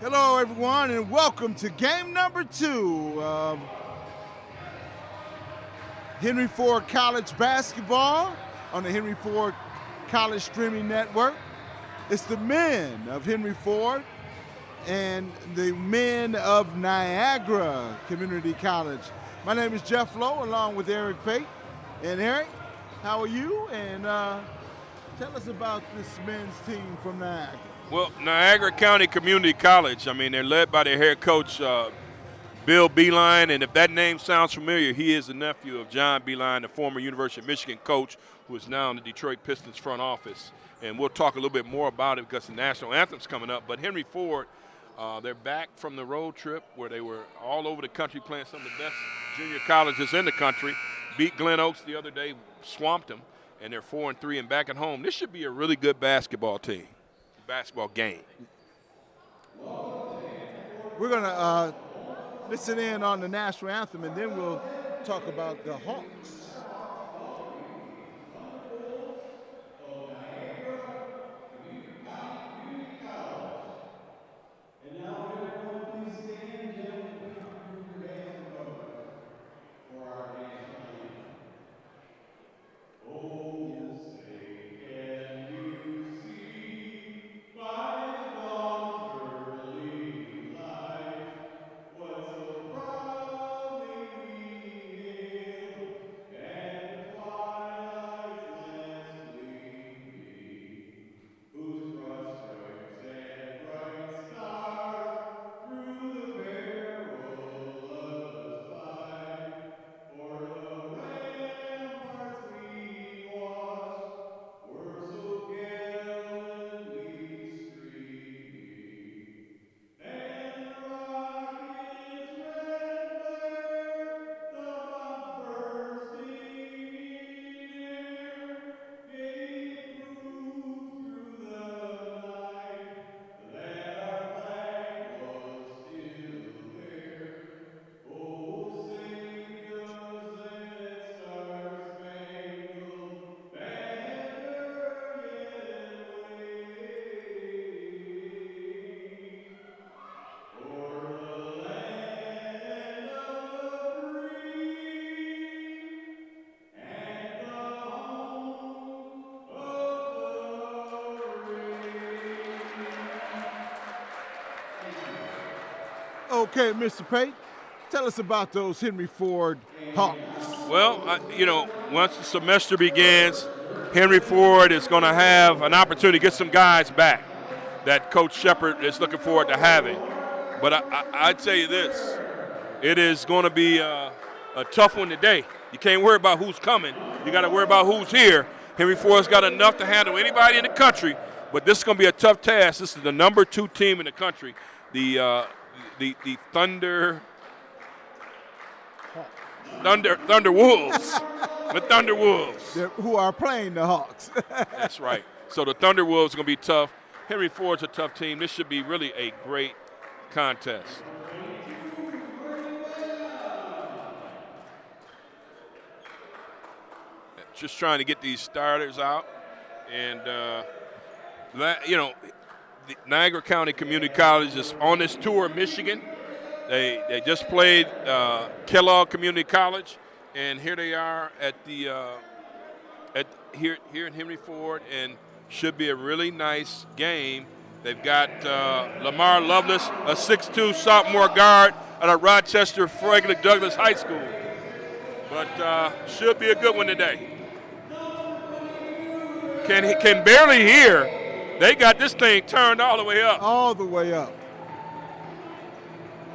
Hello, everyone, and welcome to game number 2 of Henry Ford College basketball on the Henry Ford College Streaming Network. It's the men of Henry Ford and the men of Niagara Community College. My name is Jeff Lowe, along with Eric Pate. And Eric, how are you? And tell us about this men's team from Niagara. Well, Niagara County Community College, they're led by their head coach, Bill Beeline, and if that name sounds familiar, he is the nephew of John Beeline, the former University of Michigan coach, who is now in the Detroit Pistons front office. And we'll talk a little bit more about it because the national anthem's coming up. But Henry Ford, they're back from the road trip where they were all over the country playing some of the best junior colleges in the country. Beat Glen Oaks the other day, swamped them, and they're 4-3 and back at home. This should be a really good basketball game. We're going to listen in on the national anthem, and then we'll talk about the Hawks. Okay, Mr. Pate, tell us about those Henry Ford Hawks. Well, once the semester begins, Henry Ford is going to have an opportunity to get some guys back that Coach Shepard is looking forward to having. But I tell you this, it is going to be a tough one today. You can't worry about who's coming. You got to worry about who's here. Henry Ford's got enough to handle anybody in the country, but this is going to be a tough task. This is the number 2 team in the country, the Thunderwolves. The Thunderwolves. Who are playing the Hawks. That's right. So the Thunderwolves are going to be tough. Henry Ford's a tough team. This should be really a great contest. Just trying to get these starters out. And, the Niagara County Community College is on this tour of Michigan. They just played Kellogg Community College, and here they are at the here in Henry Ford, and should be a really nice game. They've got Lamar Lovelace, a 6'2" sophomore guard out of Rochester Frederick Douglass High School. But should be a good one today. Can barely hear. They got this thing turned all the way up. All the way up.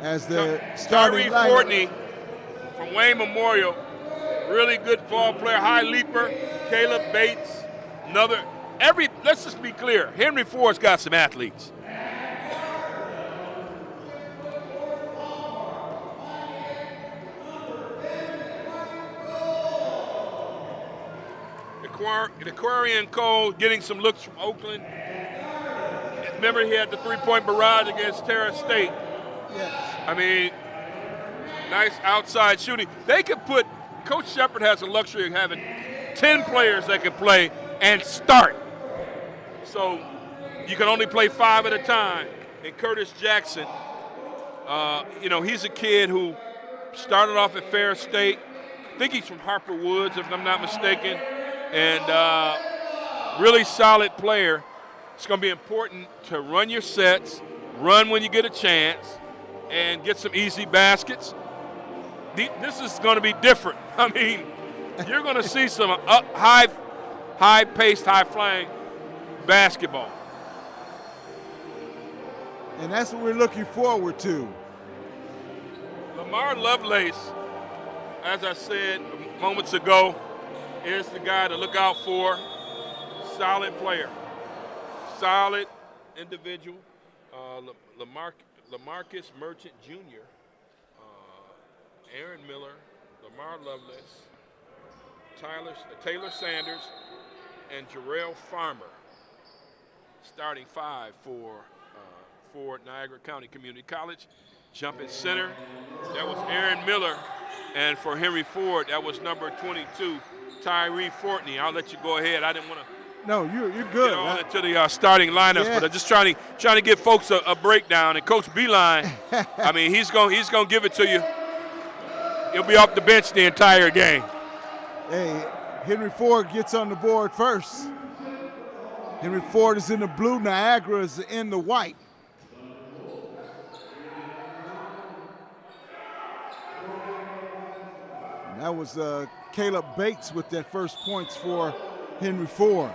As they're starting Tyree Fortney from Wayne Memorial, really good ball player, high leaper. Caleb Bates, let's just be clear, Henry Ford's got some athletes. The Aquarian Cole getting some looks from Oakland. Remember, he had the 3-point barrage against Terra State. Yes. Nice outside shooting. They could put, Coach Shepard has the luxury of having 10 players that can play and start. So you can only play 5 at a time. And Curtis Jackson, he's a kid who started off at Fair State. I think he's from Harper Woods, if I'm not mistaken. And really solid player. It's going to be important to run your sets, run when you get a chance, and get some easy baskets. This is going to be different. I mean, you're going to see some high-paced, high-flying basketball. And that's what we're looking forward to. Lamar Lovelace, as I said moments ago, is the guy to look out for. Solid player. Solid individual. Lamarcus Merchant Jr., Aaron Miller, Lamar Lovelace, Taylor Sanders, and Jarrell Farmer. Starting five for Niagara County Community College. Jumping center, that was Aaron Miller. And for Henry Ford, that was number 22, Tyree Fortney. I'll let you go ahead. I didn't want to you're good. get on into the starting lineups, but I'm just trying to give folks a breakdown. And Coach Beeline, I mean, he's gonna give it to you. He'll be off the bench the entire game. Hey, Henry Ford gets on the board first. Henry Ford is in the blue, Niagara is in the white. And that was Caleb Bates with that first points for Henry Ford.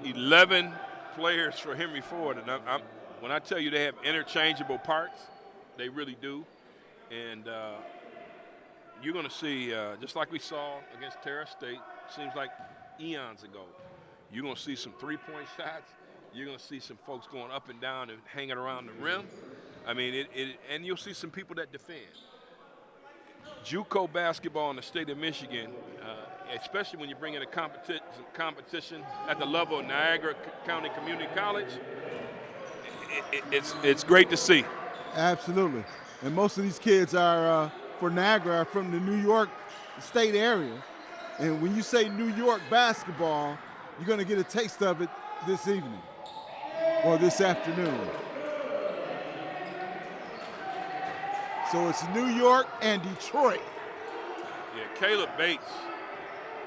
$11 players for Henry Ford, and when I tell you they have interchangeable parts, they really do. And you're going to see, just like we saw against Terra State, seems like eons ago, you're going to see some three-point shots. You're going to see some folks going up and down and hanging around the rim. I mean, and you'll see some people that defend. JUCO basketball in the state of Michigan, especially when you bring in a competition at the level of Niagara County Community College, it's great to see. Absolutely. And most of these kids are, for Niagara, are from the New York State area. And when you say New York basketball, you're going to get a taste of it this evening or this afternoon. So it's New York and Detroit. Yeah, Caleb Bates,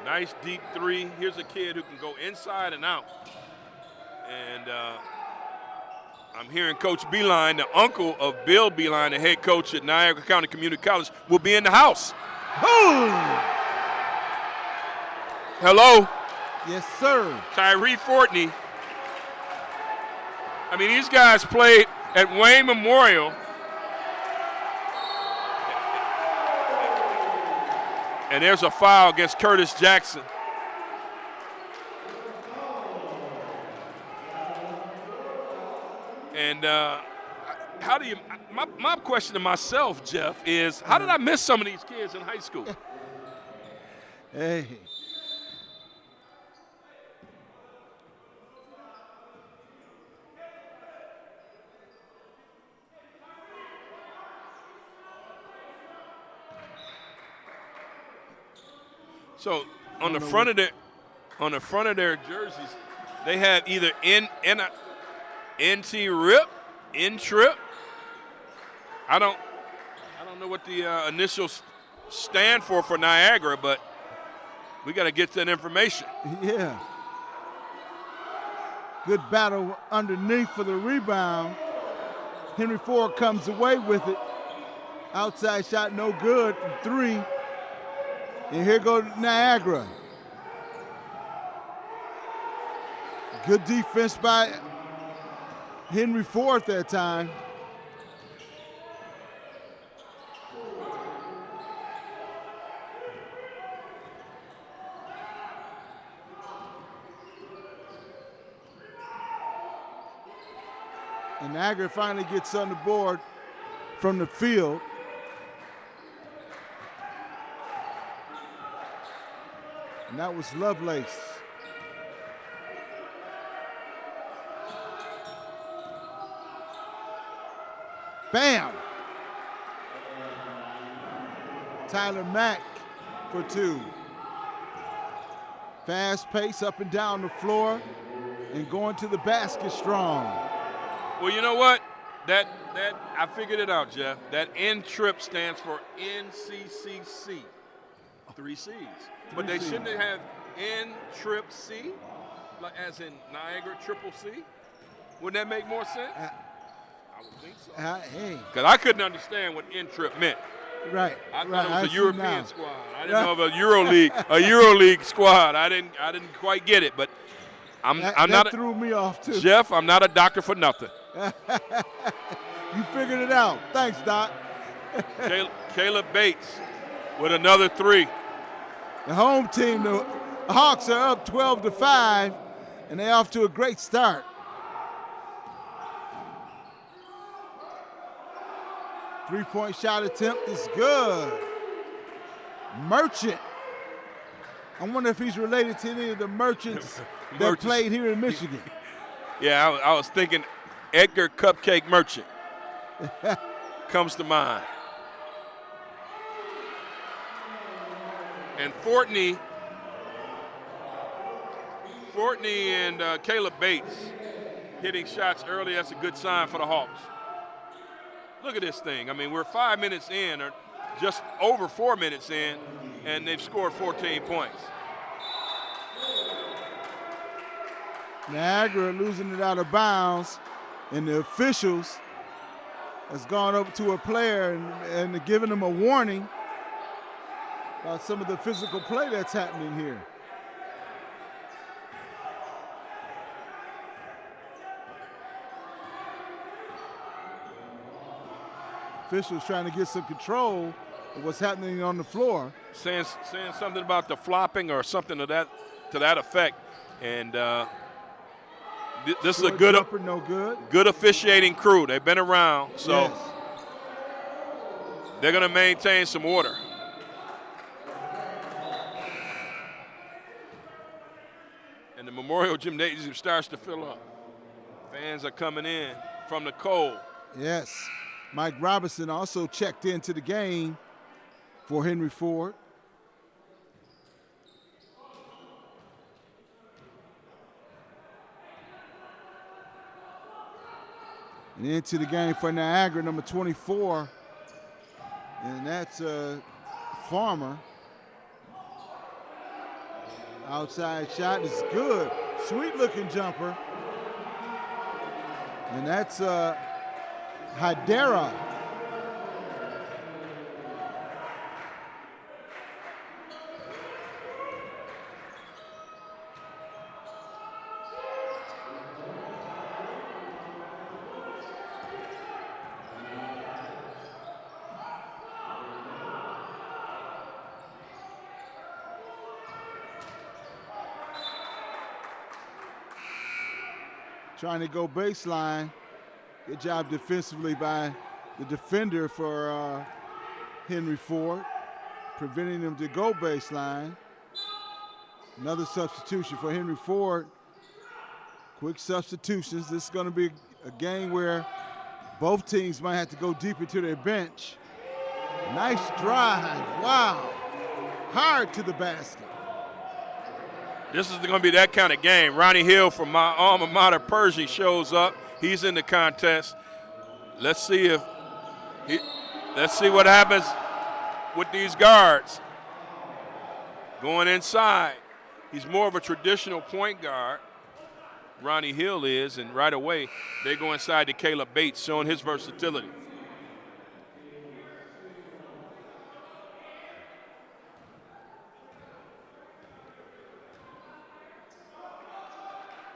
nice deep three. Here's a kid who can go inside and out. And I'm hearing Coach Beeline, the uncle of Bill Beeline, the head coach at Niagara County Community College, will be in the house. Boom! Hello. Yes, sir. Tyree Fortney. I mean, these guys played at Wayne Memorial. And there's a foul against Curtis Jackson. And how do you, my question to myself, Jeff, is how did I miss some of these kids in high school? Hey. So on the front of their jerseys, they have either NT Rip, N Trip. I don't know what the initials stand for Niagara, but we got to get that information. Yeah. Good battle underneath for the rebound. Henry Ford comes away with it. Outside shot no good from three. And here goes Niagara. Good defense by Henry Ford that time. And Niagara finally gets on the board from the field. And that was Lovelace. Bam! Tyler Mack for 2. Fast pace up and down the floor and going to the basket strong. Well, you know what? That I figured it out, Jeff. That N-trip stands for NCCC. 3 C's. But they shouldn't have N-trip C, like as in Niagara triple C? Wouldn't that make more sense? I would think so. Hey. Because I couldn't understand what N-trip meant. Right. I thought it was a European squad. I didn't know of a EuroLeague squad. I didn't quite get it, but I'm not. Threw me off too. Jeff, I'm not a doctor for nothing. You figured it out. Thanks, Doc. Caleb Bates with another 3. The home team, the Hawks, are up 12-5, and they're off to a great start. Three-point shot attempt is good. Merchant. I wonder if he's related to any of the merchants that played here in Michigan. Yeah, I was thinking Edgar Cupcake Merchant comes to mind. And Fortney and Caleb Bates hitting shots early. That's a good sign for the Hawks. Look at this thing. I mean, we're 5 minutes in, or just over 4 minutes in, and they've scored 14 points. Niagara losing it out of bounds, and the officials has gone up to a player and giving him a warning about some of the physical play that's happening here. Officials trying to get some control of what's happening on the floor. Saying something about the flopping or something to that effect. And this is a good jumper, no good officiating crew. They've been around, so yes. They're going to maintain some order. And the Memorial Gymnasium starts to fill up. Fans are coming in from the cold. Yes. Mike Robinson also checked into the game for Henry Ford. And into the game for Niagara, number 24. And that's Farmer. Outside shot is good. Sweet looking jumper. And that's Hydera. Trying to go baseline. Good job defensively by the defender for Henry Ford, preventing them to go baseline. Another substitution for Henry Ford. Quick substitutions. This is going to be a game where both teams might have to go deep into their bench. Nice drive. Wow. Hard to the basket. This is going to be that kind of game. Ronnie Hill from my alma mater, Pershing, shows up. He's in the contest. Let's see what happens with these guards. Going inside. He's more of a traditional point guard. Ronnie Hill is, and right away they go inside to Caleb Bates, showing his versatility.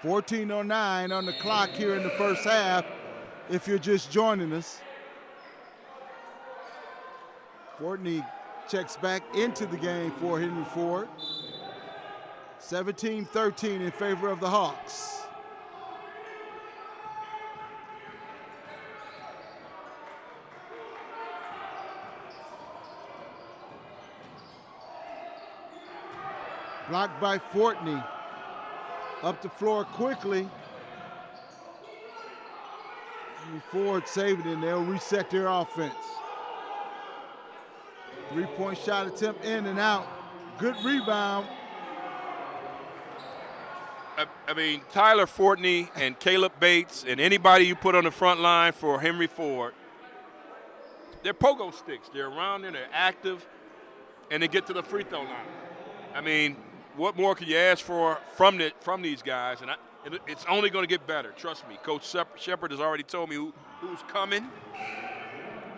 .14:09 on the clock here in the first half, if you're just joining us. Fortney checks back into the game for Henry Ford. 17-13 in favor of the Hawks. Blocked by Fortney. Up the floor quickly. Henry Ford save it, and they'll reset their offense. 3-point shot attempt in and out. Good rebound. I mean, Tyler Fortney and Caleb Bates and anybody you put on the front line for Henry Ford, they're pogo sticks. They're around there, they're active, and they get to the free throw line. I mean, what more can you ask for from these guys? And it's only going to get better. Trust me. Coach Shepard has already told me who's coming.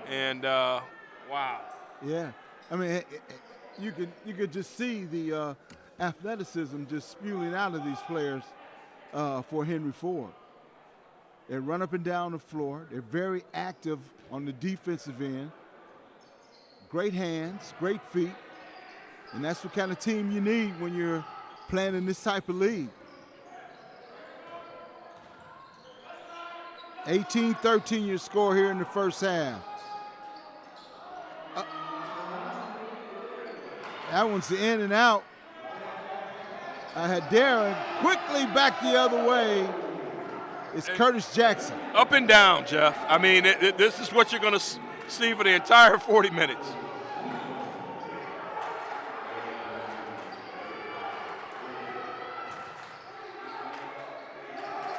And wow. Yeah, I mean, you could just see the athleticism just spewing out of these players for Henry Ford. They run up and down the floor. They're very active on the defensive end. Great hands, great feet, and that's the kind of team you need when you're playing in this type of league. 18-13 your score here in the first half. That one's the in and out. I had Darren quickly back the other way. It's Curtis Jackson. Up and down, Jeff. I mean, this is what you're going to see for the entire 40 minutes.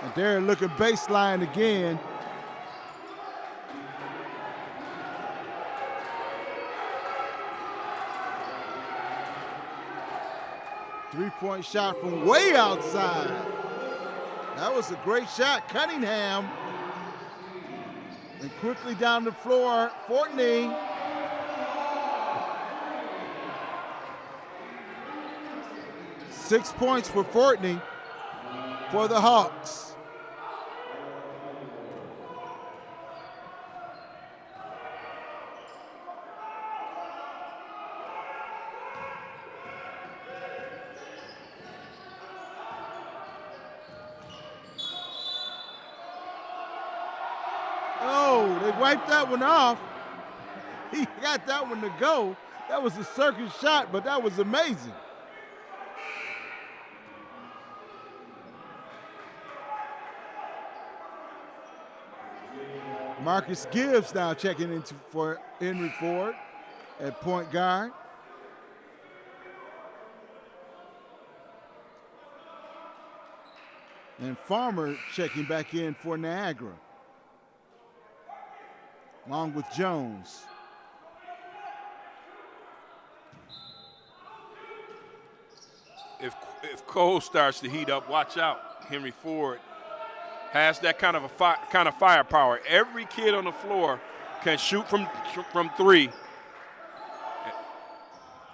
And Darren looking baseline again. Three-point shot from way outside. That was a great shot. Cunningham. And quickly down the floor, Fortney. Six points for Fortney for the Hawks. Wiped that one off. He got that one to go. That was a circus shot, but that was amazing. Marcus Gibbs now checking in for Henry Ford at point guard. And Farmer checking back in for Niagara, along with Jones. If Cole starts to heat up, watch out. Henry Ford has that kind of firepower. Every kid on the floor can shoot from three.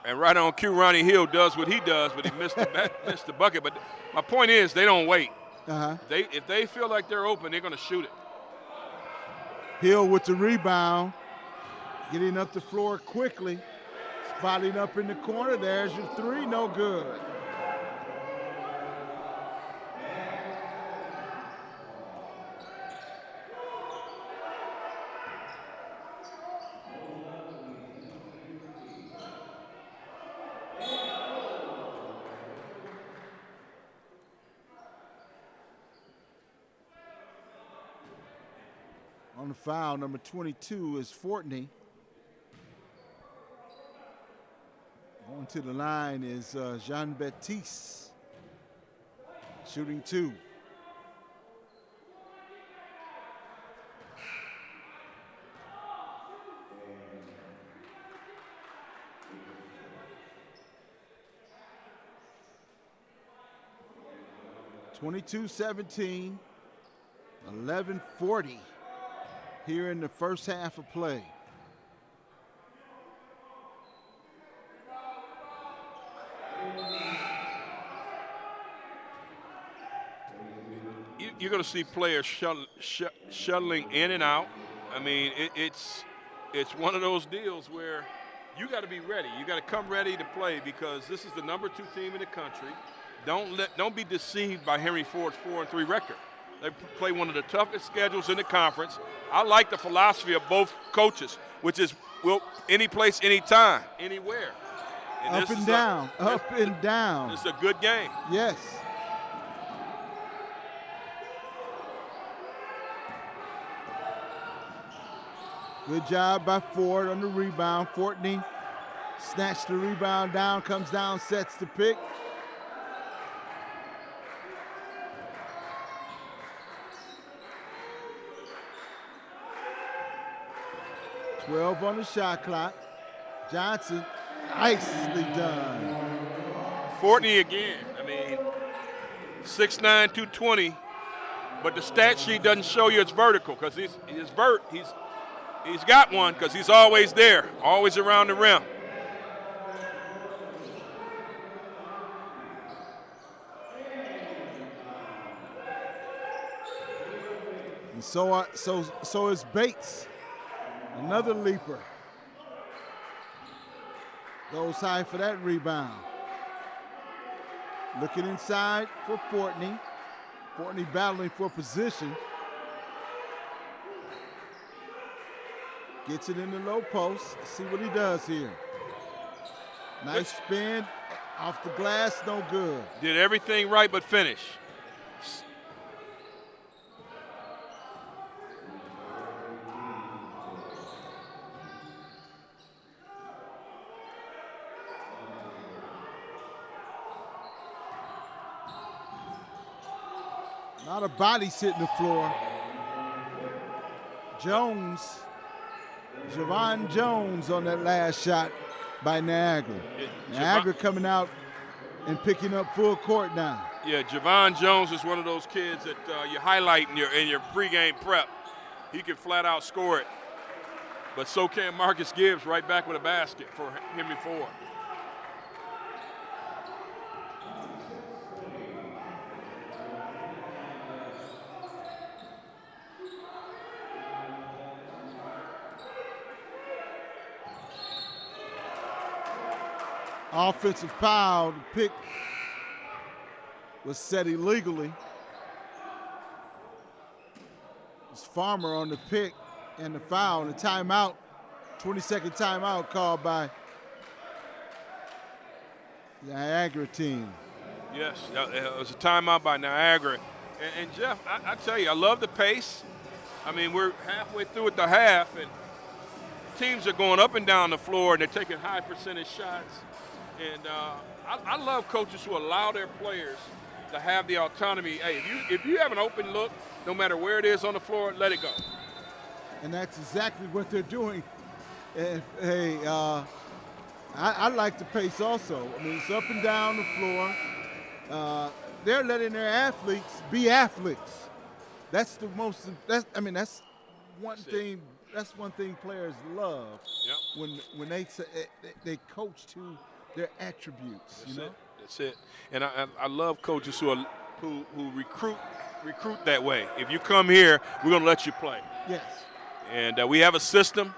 And right on cue, Ronnie Hill does what he does, but he missed the bucket. But my point is, they don't wait. If they feel like they're open, they're going to shoot it. Hill with the rebound, getting up the floor quickly, spotting up in the corner. There's your three, no good. On the foul, number 22 is Fortney. Going to the line is Jean-Baptiste, shooting two. (22-17), 11:40 here in the first half of play. You're going to see players shuttling in and out. I mean, it's one of those deals where you got to be ready. You got to come ready to play because this is the number 2 team in the country. Don't be deceived by Henry Ford's 4-3 record. They play one of the toughest schedules in the conference. I like the philosophy of both coaches, which is any place, anytime, anywhere. And up and down, up and down. It's a good game. Yes. Good job by Ford on the rebound. Fortney snatched the rebound down, comes down, sets the pick. .12 on the shot clock. Johnson, nicely done. Fortney again. I mean, 6'9", 220, but the stat sheet doesn't show you it's vertical because he's got one because he's always there, always around the rim. And so is Bates, another leaper. Goes high for that rebound. Looking inside for Fortney. Fortney battling for position. Gets it in the low post. Let's see what he does here. Nice spin. Off the glass, no good. Did everything right but finish. A lot of bodies hitting the floor. Javon Jones on that last shot by Niagara. Niagara coming out and picking up full court now. Yeah, Javon Jones is one of those kids that you highlight in your pregame prep. He can flat out score it. But so can Marcus Gibbs right back with a basket for Henry Ford. Offensive foul. The pick was set illegally. It's Farmer on the pick and the foul and the timeout. 20-second timeout called by the Niagara team. Yes, it was a timeout by Niagara. And Jeff, I tell you, I love the pace. I mean, we're halfway through at the half, and teams are going up and down the floor, and they're taking high percentage shots. And I love coaches who allow their players to have the autonomy. Hey, if you have an open look, no matter where it is on the floor, let it go. And that's exactly what they're doing. And, hey, I like the pace also. I mean, it's up and down the floor. They're letting their athletes be athletes. That's the most. That's one thing. That's one thing players love. Yep. When they coach to their attributes. That's it. And I love coaches who recruit that way. If you come here, we're going to let you play. Yes. And we have a system,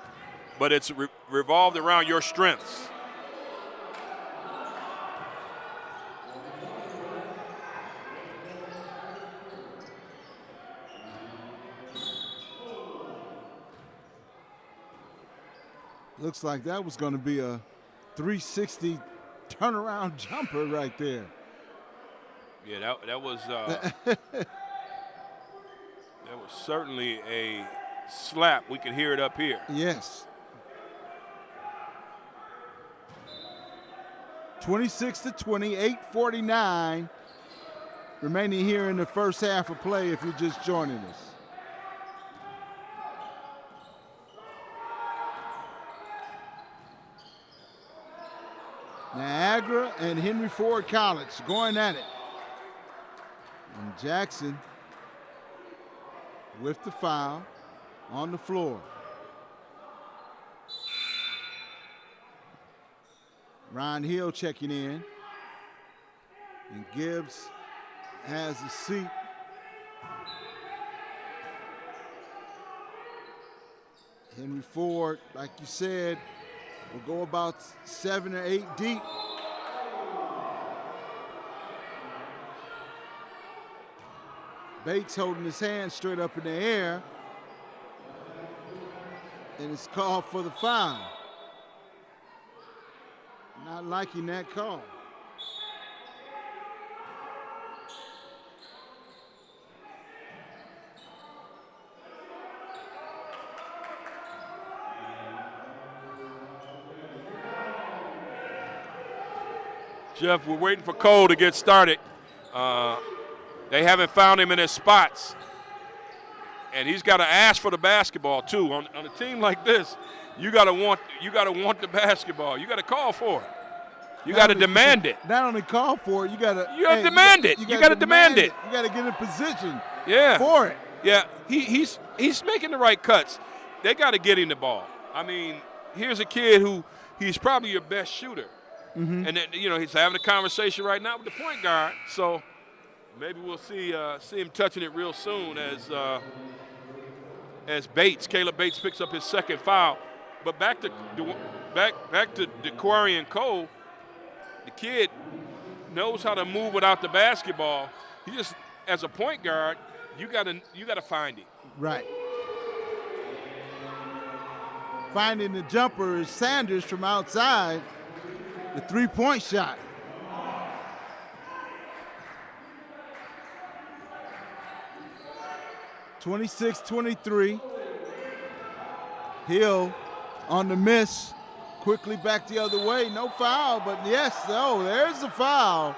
but it's revolved around your strengths. Looks like that was going to be a 360 turnaround jumper right there. Yeah, that was that was certainly a slap. We could hear it up here. Yes. 26-20, 8:49 remaining here in the first half of play if you're just joining us. Niagara and Henry Ford College going at it. And Jackson with the foul on the floor. Ron Hill checking in. And Gibbs has a seat. Henry Ford, like you said, will go about 7 or 8 deep. Bates holding his hand straight up in the air. And it's called for the foul. Not liking that call. Jeff, we're waiting for Cole to get started. They haven't found him in his spots. And he's got to ask for the basketball too. On a team like this, you got to want the basketball. You got to call for it. You got to demand it. Not only call for it, you got to demand it. You got to demand it. You got to get in position for it. Yeah, he's making the right cuts. They got to get him the ball. I mean, here's a kid who he's probably your best shooter. And then, he's having a conversation right now with the point guard. So maybe we'll see him touching it real soon as Caleb Bates picks up his second foul. But back to DeQuarian Cole, the kid knows how to move without the basketball. He just, as a point guard, you gotta find him. Right. Finding the jumper is Sanders from outside. The three-point shot. (26-23). Hill on the miss. Quickly back the other way. No foul, but yes, there's the foul.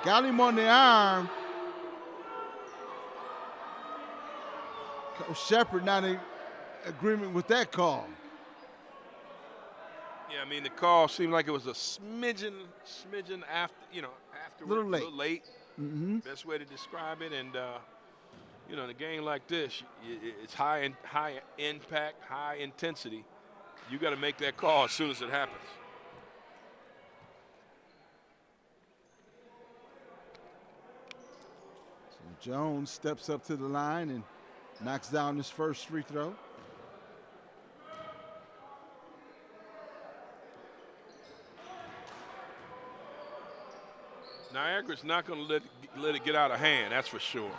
Got him on the arm. Coach Shepard not in agreement with that call. Yeah, I mean, the call seemed like it was a smidgen after, after a little late. Best way to describe it. And, in a game like this, it's high impact, high intensity. You got to make that call as soon as it happens. So Jones steps up to the line and knocks down his first free throw. Niagara's not going to let it get out of hand, that's for sure.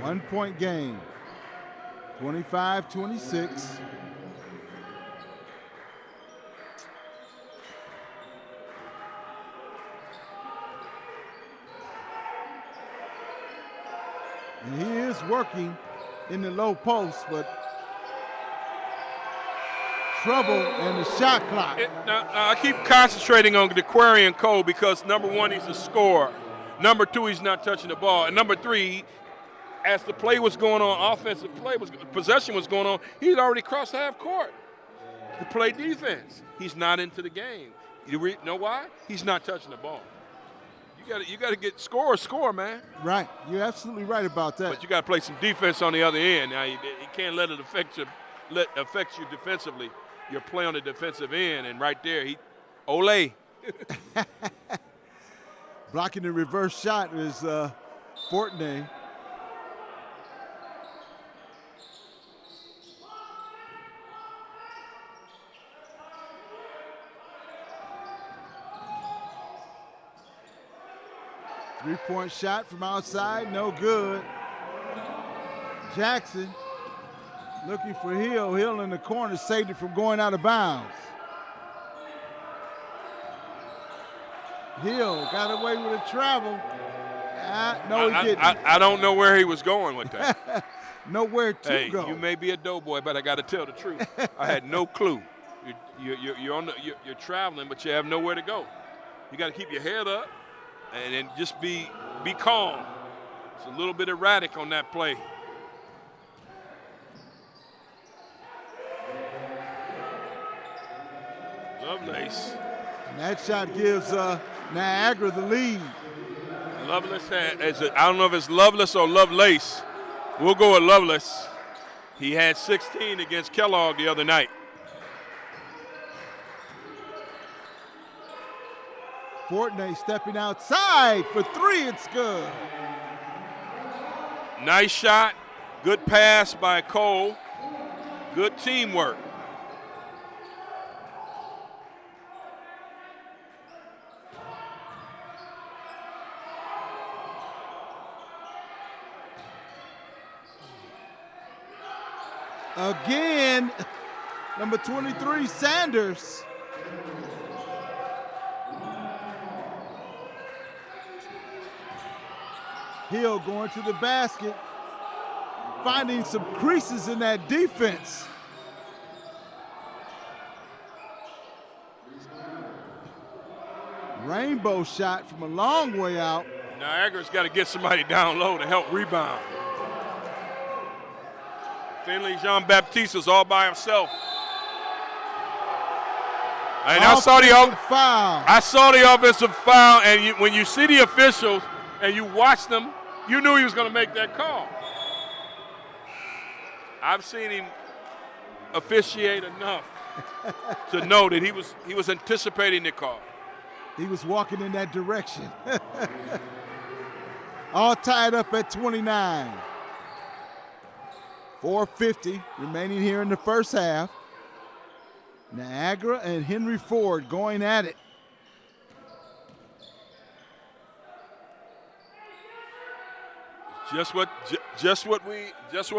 One-point game, 25-26. And he is working in the low post, but trouble in the shot clock. Now, I keep concentrating on DeQuarian Cole because, number one, he's a scorer. Number two, he's not touching the ball. And number three, as the play was going on, possession was going on, he'd already crossed half court to play defense. He's not into the game. You know why? He's not touching the ball. You got to get score, man. Right. You're absolutely right about that. But you got to play some defense on the other end. Now you can't let it affect you defensively. Your play on the defensive end, and right there, Ole. Blocking the reverse shot is Fortney. Three-point shot from outside, no good. Jackson looking for Hill. Hill in the corner saved it from going out of bounds. Hill got away with a travel. No, he didn't. I don't know where he was going with that. Nowhere to go. You may be a doughboy, but I got to tell the truth. I had no clue. You're traveling, but you have nowhere to go. You got to keep your head up and then just be calm. It's a little bit erratic on that play. Lovelace. And that shot gives Niagara the lead. Lovelace I don't know if it's Lovelace or Lovelace. We'll go with Lovelace. He had 16 against Kellogg the other night. Fortney stepping outside for three. It's good. Nice shot. Good pass by Cole. Good teamwork. Again, number 23, Sanders. Hill going to the basket. finding some creases in that defense. Rainbow shot from a long way out. Niagara's got to get somebody down low to help rebound. Finley Jean-Baptiste is all by himself. And I saw the offensive foul, and when you see the officials and you watch them, you knew he was going to make that call. I've seen him officiate enough to know that he was anticipating the call. He was walking in that direction. All tied up at 29. 4:50 remaining here in the first half. Niagara and Henry Ford going at it. Just what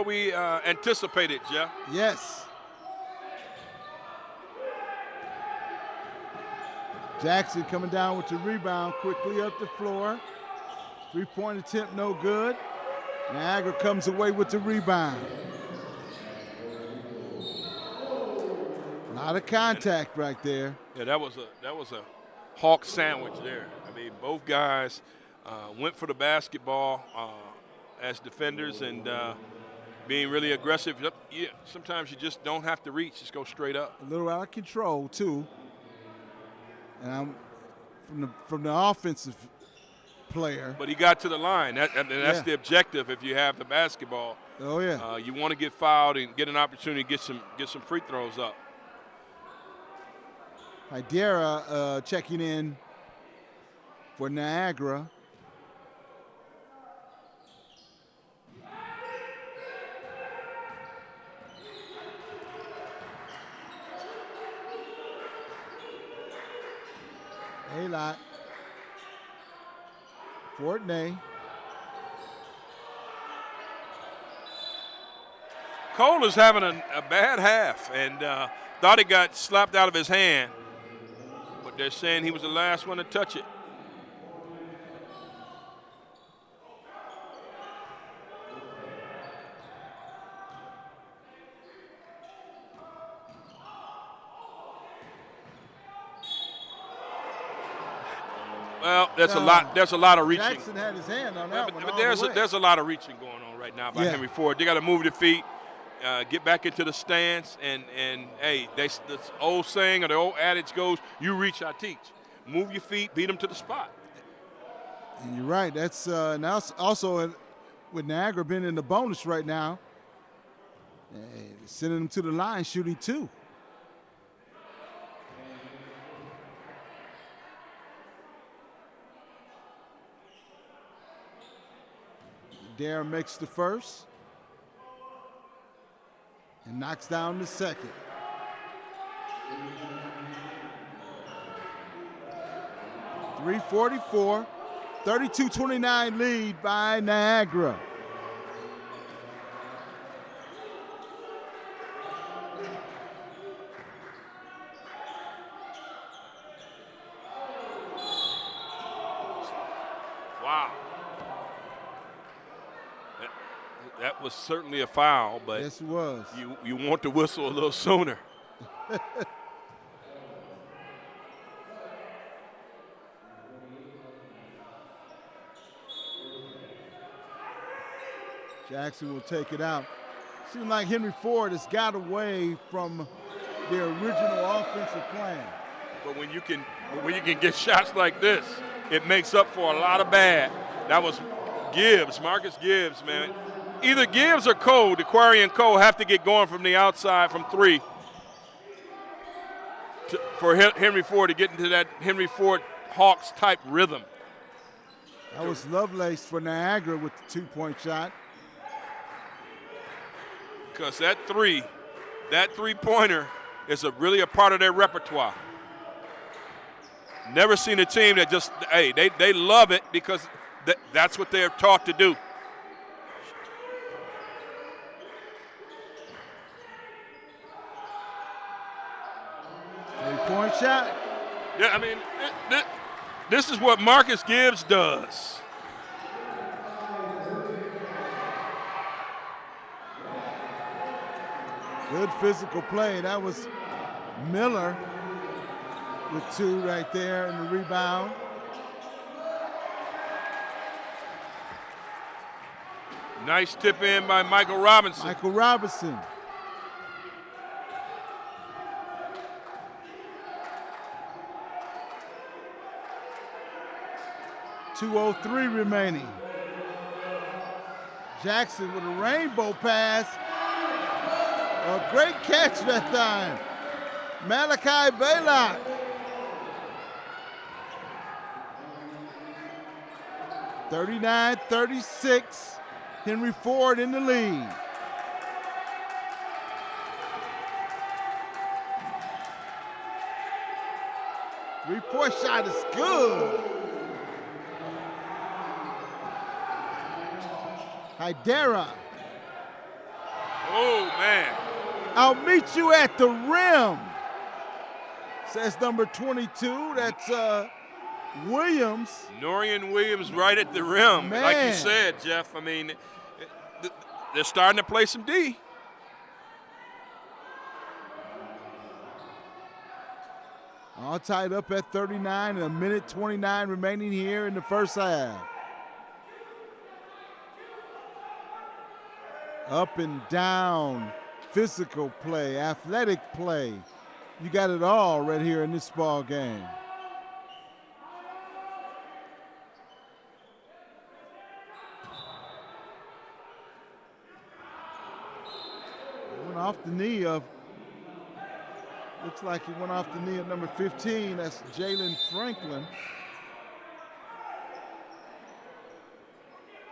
we anticipated, Jeff. Yes. Jackson coming down with the rebound quickly up the floor. 3-point attempt, no good. Niagara comes away with the rebound. A lot of contact right there. Yeah, that was a hawk sandwich there. I mean, both guys went for the basketball as defenders and being really aggressive. Yeah, sometimes you just don't have to reach; just go straight up. A little out of control too. And I'm from the offensive player. But he got to the line. That's the objective if you have the basketball. Oh yeah. You want to get fouled and get an opportunity to get some free throws up. Hydera checking in for Niagara. A-Lot. Fortney. Cole is having a bad half and thought it got slapped out of his hand. But they're saying he was the last one to touch it. Well, there's a lot of reaching. Jackson had his hand on that one. But there's a lot of reaching going on right now by Henry Ford. They got to move their feet, get back into the stance, and hey, this old saying or the old adage goes, "You reach, I teach." Move your feet, beat them to the spot. And you're right. That's now also with Niagara being in the bonus right now, sending them to the line, shooting two. Darren makes the first and knocks down the second. .344, 32-29 lead by Niagara. Wow. That was certainly a foul, but yes, it was. You want the whistle a little sooner. Jackson will take it out. Seems like Henry Ford has got away from their original offensive plan. But when you can get shots like this, it makes up for a lot of bad. That was Gibbs, Marcus Gibbs, man. Either Gibbs or Cole, DeQuarrie and Cole have to get going from the outside from three for Henry Ford to get into that Henry Ford Hawks type rhythm. That was Lovelace for Niagara with the 2-point shot. Because that three-pointer is really a part of their repertoire. Never seen a team that just, hey, they love it because that's what they're taught to do. Three-point shot. Yeah, I mean, this is what Marcus Gibbs does. Good physical play. That was Miller with 2 right there in the rebound. Nice tip in by Michael Robinson. Michael Robinson. .203 remaining. Jackson with a rainbow pass. A great catch that time. Malachi Baylock. (39-36). Henry Ford in the lead. Three-point shot is good. Hydera. Oh, man. I'll meet you at the rim, says number 22. That's Williams. Norian Williams right at the rim. Man. Like you said, Jeff, I mean, they're starting to play some D. All tied up at 39 and 1:29 remaining here in the first half. Up and down, physical play, athletic play. You got it all right here in this ball game. Went off the knee of, looks like he went off the knee of number 15. That's Jalen Franklin.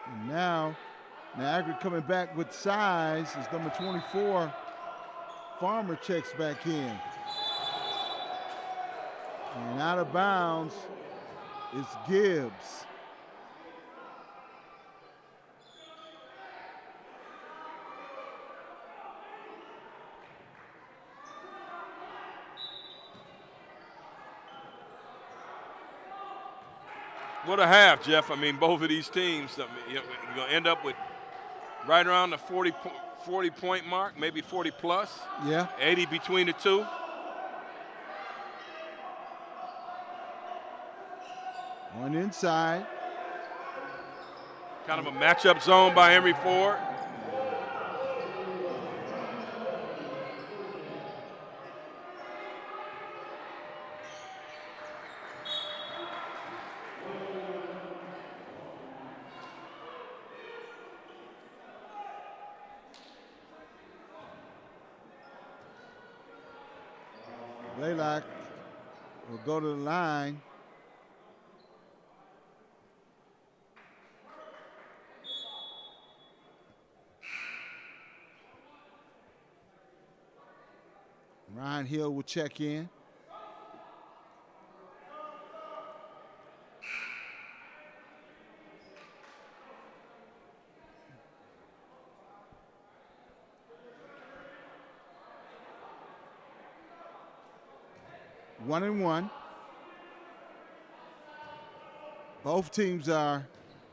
And now Niagara coming back with size as number 24, Farmer checks back in. And out of bounds is Gibbs. What a half, Jeff. I mean, both of these teams, I mean, you're going to end up with right around the 40-point mark, maybe 40 plus. Yeah. 80 between the two. On inside. Kind of a matchup zone by Henry Ford. Blaylock will go to the line. Ryan Hill will check in. One and one. Both teams are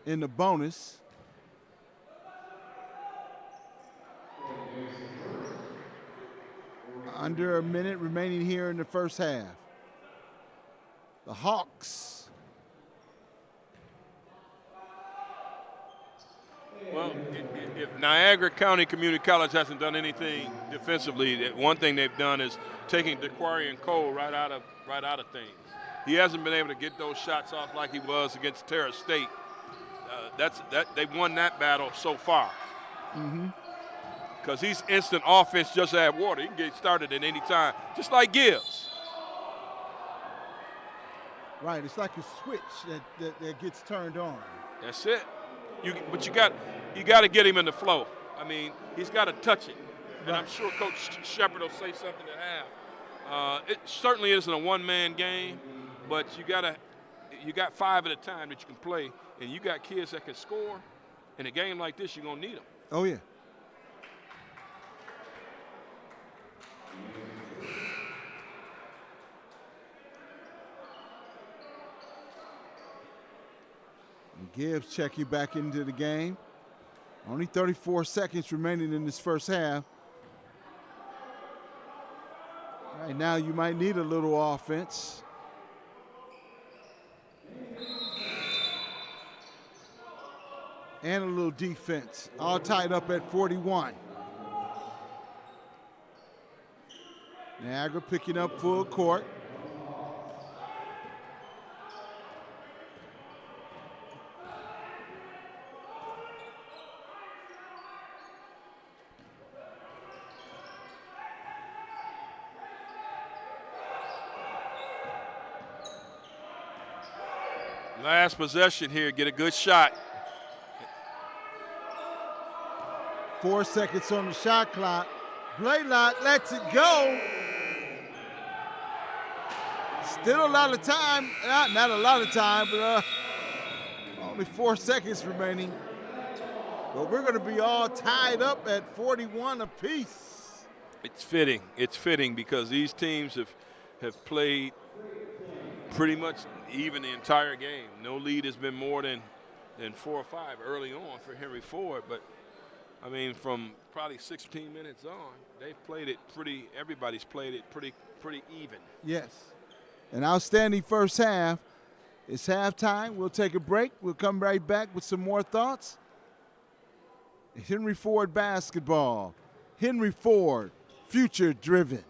in the bonus. Under a minute remaining here in the first half. The Hawks. Well, if Niagara County Community College hasn't done anything defensively, one thing they've done is taking DeQuarian Cole right out of things. He hasn't been able to get those shots off like he was against Terra State. They've won that battle so far. Because he's instant offense, just add water. He can get started at any time, just like Gibbs. Right, it's like a switch that gets turned on. That's it. But you got to get him in the flow. I mean, he's got to touch it. And I'm sure Coach Shepard will say something at half. It certainly isn't a one-man game, but you got 5 at a time that you can play, and you got kids that can score. In a game like this, you're gonna need them. Oh yeah. And Gibbs check you back into the game. Only 34 seconds remaining in this first half. Right now you might need a little offense. And a little defense, all tied up at 41. Niagara picking up full court. Last possession here, get a good shot. 4 seconds on the shot clock. Blaylock lets it go. Still a lot of time. Not a lot of time, but only 4 seconds remaining. But we're going to be all tied up at 41 apiece. It's fitting. It's fitting because these teams have played pretty much even the entire game. No lead has been more than 4 or 5 early on for Henry Ford, but I mean, from probably 16 minutes on, they've played it pretty. Everybody's played it pretty even. Yes, an outstanding first half. It's halftime. We'll take a break. We'll come right back with some more thoughts. Henry Ford basketball. Henry Ford, future driven.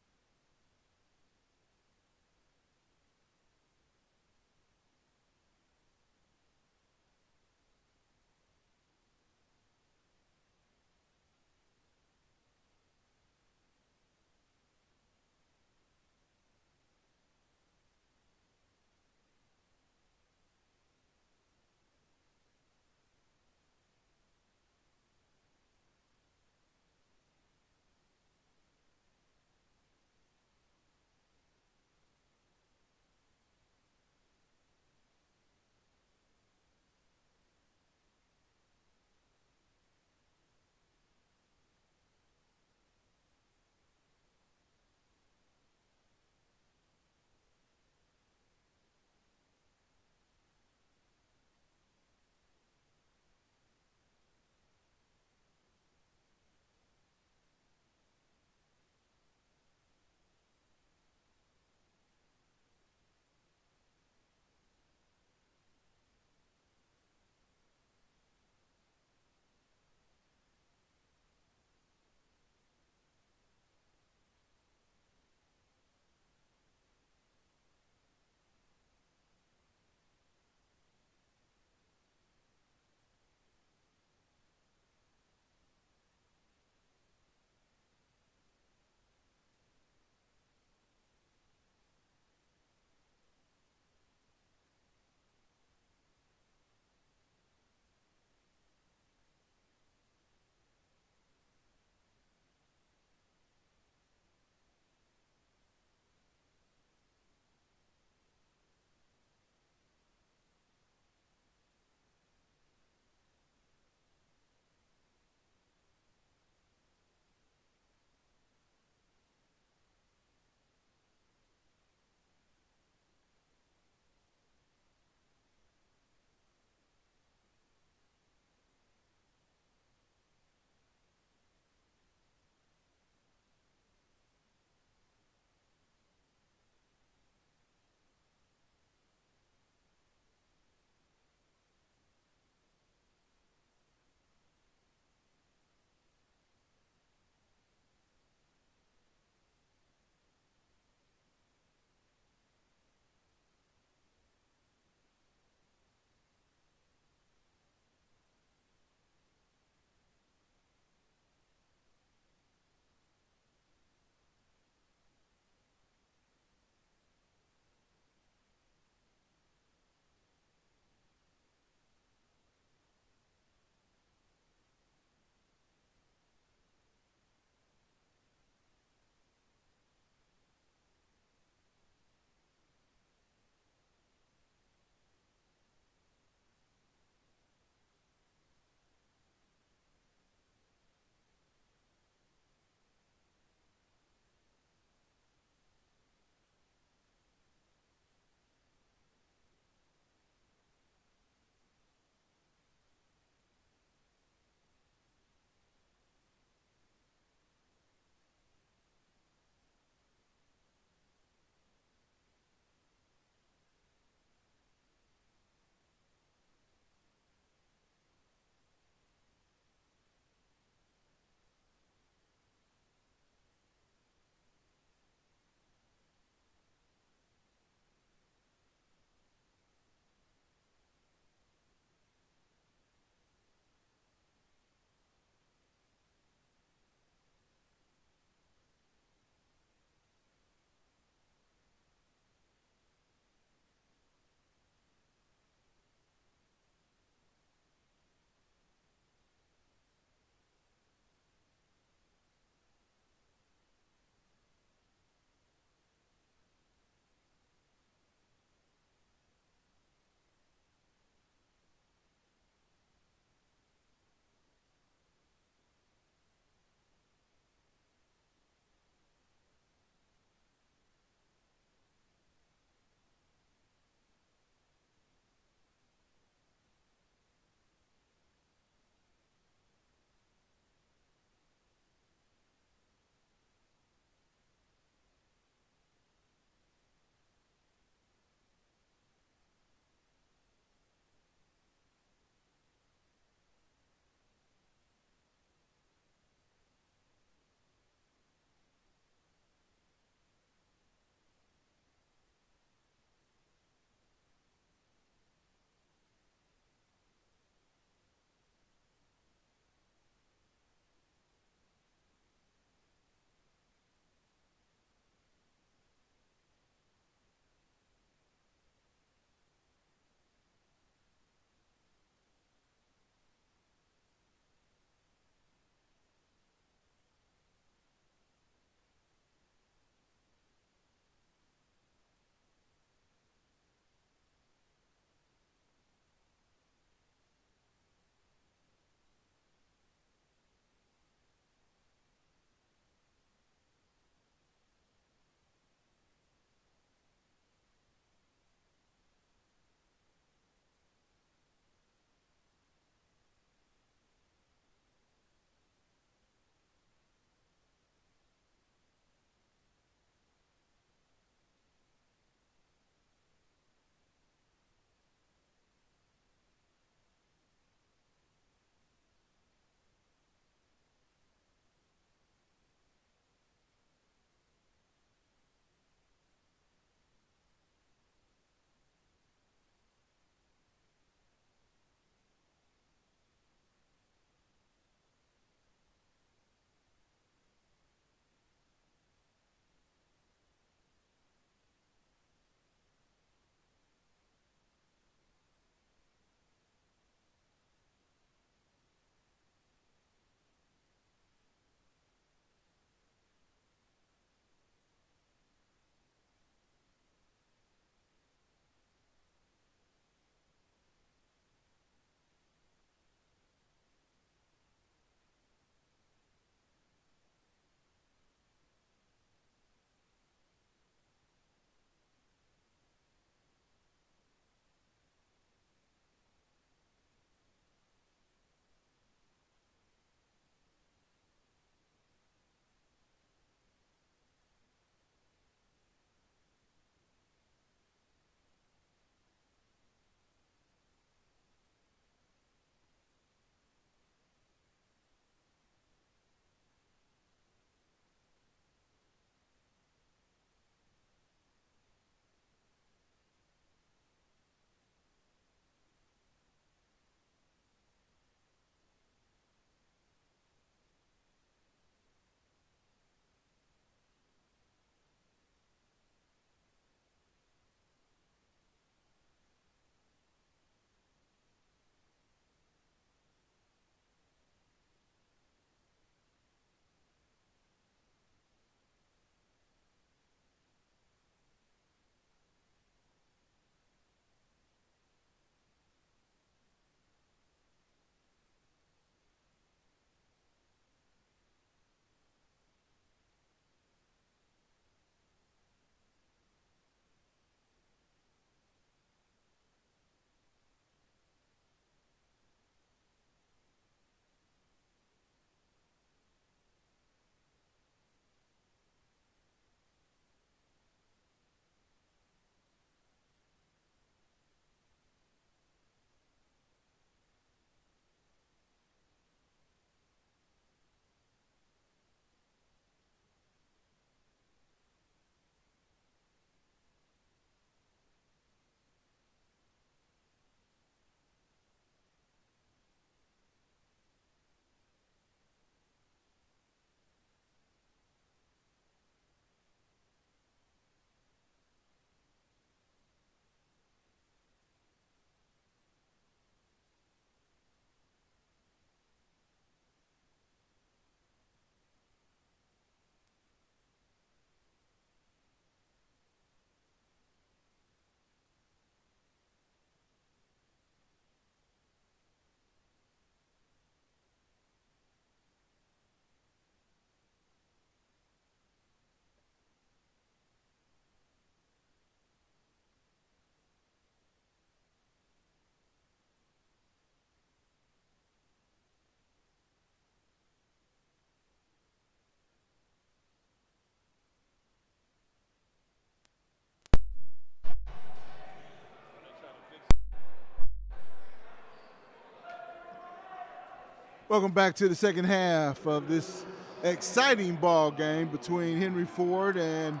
Welcome back to the second half of this exciting ball game between Henry Ford and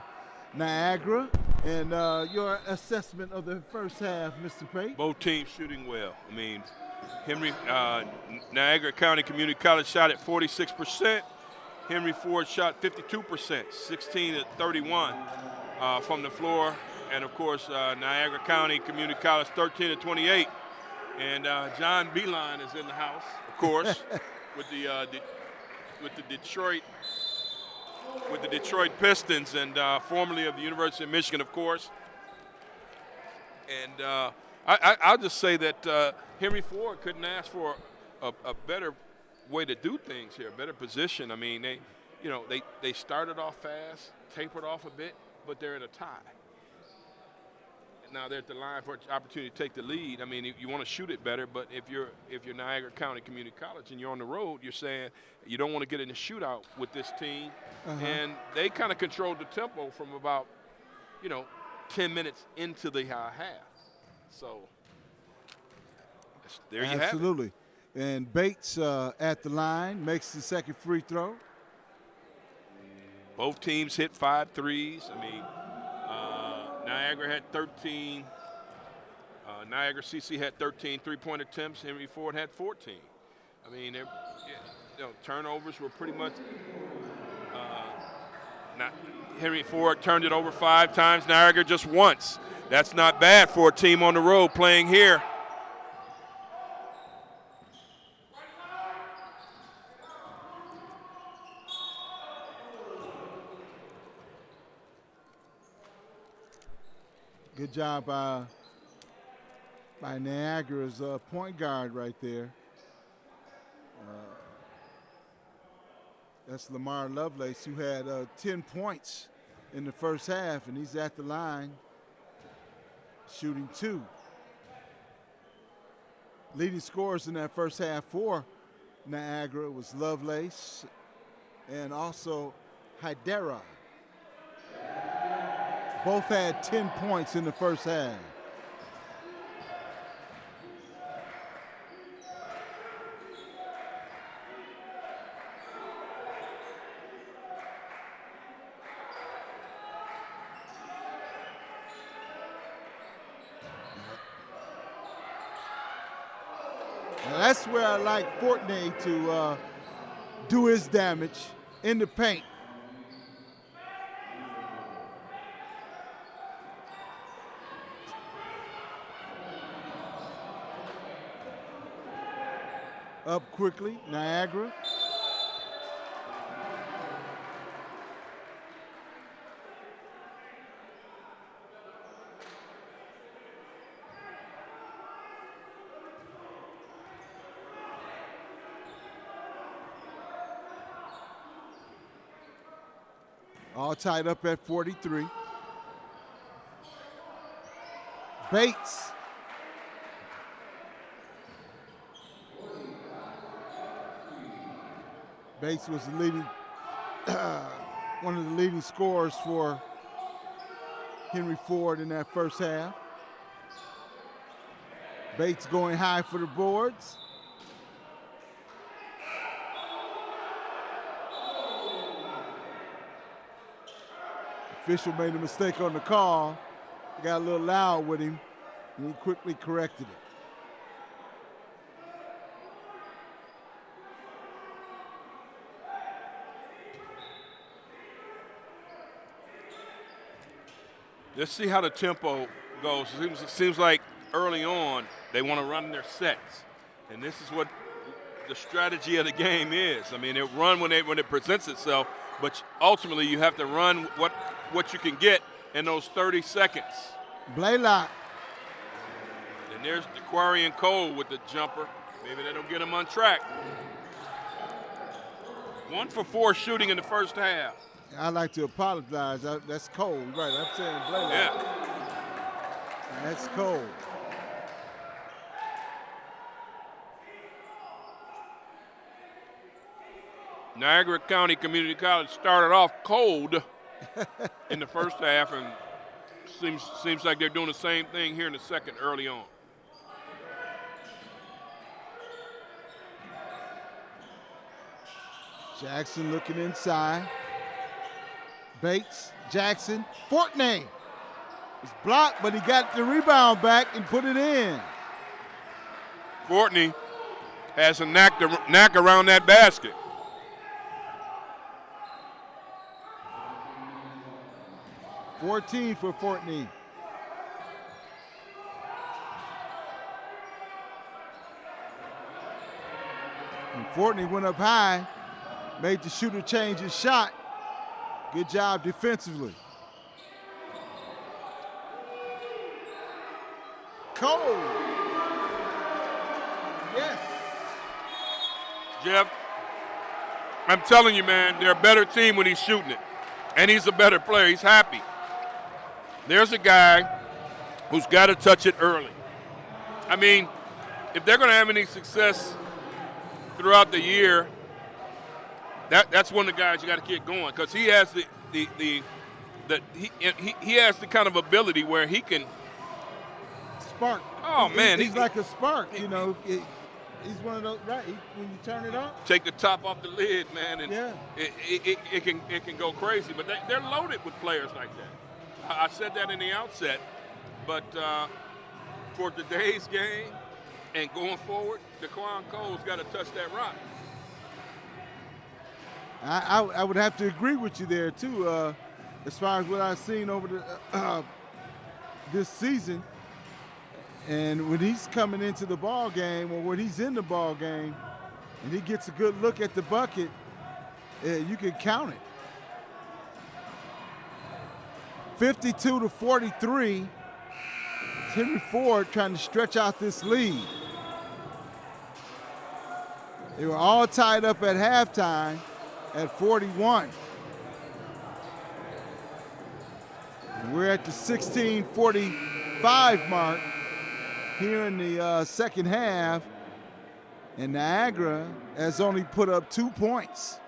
Niagara. And your assessment of the first half, Mr. Pate? Both teams shooting well. I mean, Niagara County Community College shot at 46%. Henry Ford shot 52%, 16 to 31 from the floor. And of course, Niagara County Community College 13 to 28. And John Beeline is in the house, of course, with the Detroit Pistons, and formerly of the University of Michigan, of course. And I'll just say that Henry Ford couldn't ask for a better way to do things here, a better position. I mean, they started off fast, tapered off a bit, but they're in a tie. Now they're at the line for an opportunity to take the lead. I mean, you want to shoot it better, but if you're Niagara County Community College and you're on the road, you're saying you don't want to get in a shootout with this team. And they kind of controlled the tempo from about, 10 minutes into the half. So there you have it. Absolutely. And Bates at the line makes the second free throw. Both teams hit 5 threes. I mean, Niagara had 13. Niagara CC had 13 three-point attempts. Henry Ford had 14. I mean, turnovers were pretty much Henry Ford turned it over 5 times. Niagara just once. That's not bad for a team on the road playing here. Good job by Niagara's point guard right there. That's Lamar Lovelace, who had 10 points in the first half, and he's at the line shooting 2. Leading scorers in that first half for Niagara was Lovelace and also Hydera. Both had 10 points in the first half. Now that's where I like Fortney to do his damage in the paint. Up quickly, Niagara. All tied up at 43. Bates. Bates was the leading, one of the leading scorers for Henry Ford in that first half. Bates going high for the boards. Official made a mistake on the call. He got a little loud with him, and he quickly corrected it. Let's see how the tempo goes. It seems like early on they want to run their sets, and this is what the strategy of the game is. I mean, they run when it presents itself, but ultimately you have to run what you can get in those 30 seconds. Blaylock. And there's Dequarian Cole with the jumper. Maybe that'll get him on track. 1 for 4 shooting in the first half. I'd like to apologize. That's cold, right? I'm saying Blaylock. Yeah. That's cold. Niagara County Community College started off cold in the first half, and seems like they're doing the same thing here in the second early on. Jackson looking inside. Bates, Jackson, Fortney. It's blocked, but he got the rebound back and put it in. Fortney has a knack around that basket. $14 for Fortney. And Fortney went up high, made the shooter change his shot. Good job defensively. Cole. Yes. Jeff, I'm telling you, man, they're a better team when he's shooting it. And he's a better player. He's happy. There's a guy who's got to touch it early. I mean, if they're going to have any success throughout the year, that's one of the guys you got to keep going, because he has he has the kind of ability where he can spark. Oh man, he's like a spark. You know, he's one of those. Right, when you turn it on, take the top off the lid, man, and yeah, it can go crazy. But they're loaded with players like that. I said that in the outset, but for today's game and going forward, DeQuan Cole's got to touch that rock. I would have to agree with you there too, as far as what I've seen over the this season. And when he's coming into the ball game, or when he's in the ball game, and he gets a good look at the bucket, you can count it. 52-43. Henry Ford trying to stretch out this lead. They were all tied up at halftime at 41. And we're at the 16:45 mark here in the second half, and Niagara has only put up 2 points.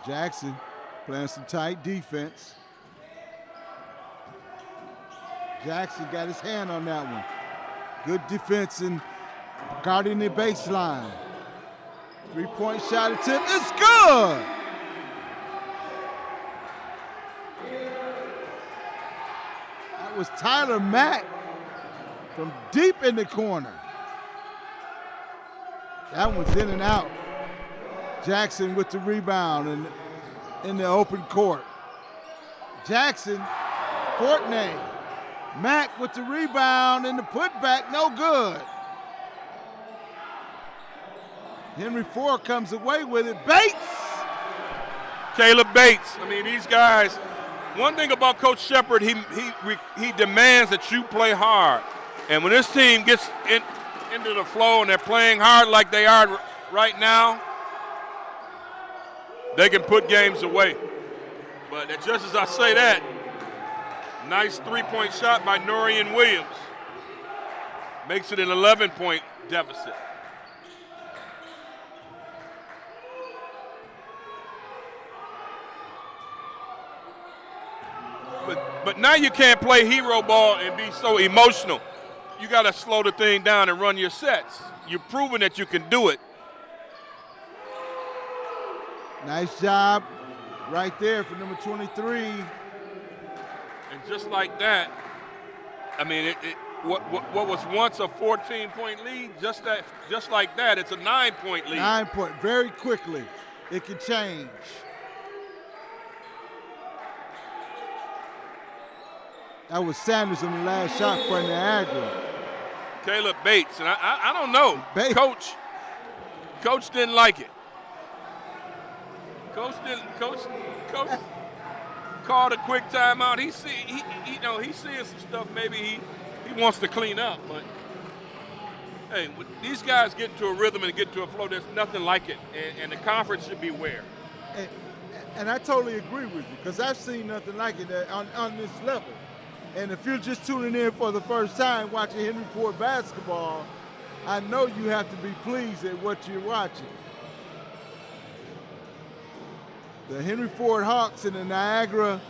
Jackson playing some tight defense. Jackson got his hand on that one. Good defense and guarding the baseline. Three-point shot attempt, it's good! That was Tyler Mack from deep in the corner. That one's in and out. Jackson with the rebound and in the open court. Jackson, Fortney, Mack with the rebound and the putback, no good. Henry Ford comes away with it. Bates! Caleb Bates. I mean, these guys, one thing about Coach Shepard, he demands that you play hard. And when this team gets into the flow and they're playing hard like they are right now, they can put games away. But just as I say that, nice three-point shot by Norian Williams. Makes it an 11-point deficit. But now you can't play hero ball and be so emotional. You got to slow the thing down and run your sets. You've proven that you can do it. Nice job right there for number 23. And just like that, I mean, what was once a 14-point lead, just like that, it's a 9-point lead. 9-point, very quickly. It can change. That was Sanders on the last shot for Niagara. Caleb Bates, and I don't know. Bates. Coach didn't like it. Coach called a quick timeout. He's seeing some stuff maybe he wants to clean up. But hey, when these guys get into a rhythm and get to a flow, there's nothing like it, and the conference should beware. And I totally agree with you because I've seen nothing like it on this level. And if you're just tuning in for the first time watching Henry Ford basketball, I know you have to be pleased at what you're watching. The Henry Ford Hawks and the Niagara,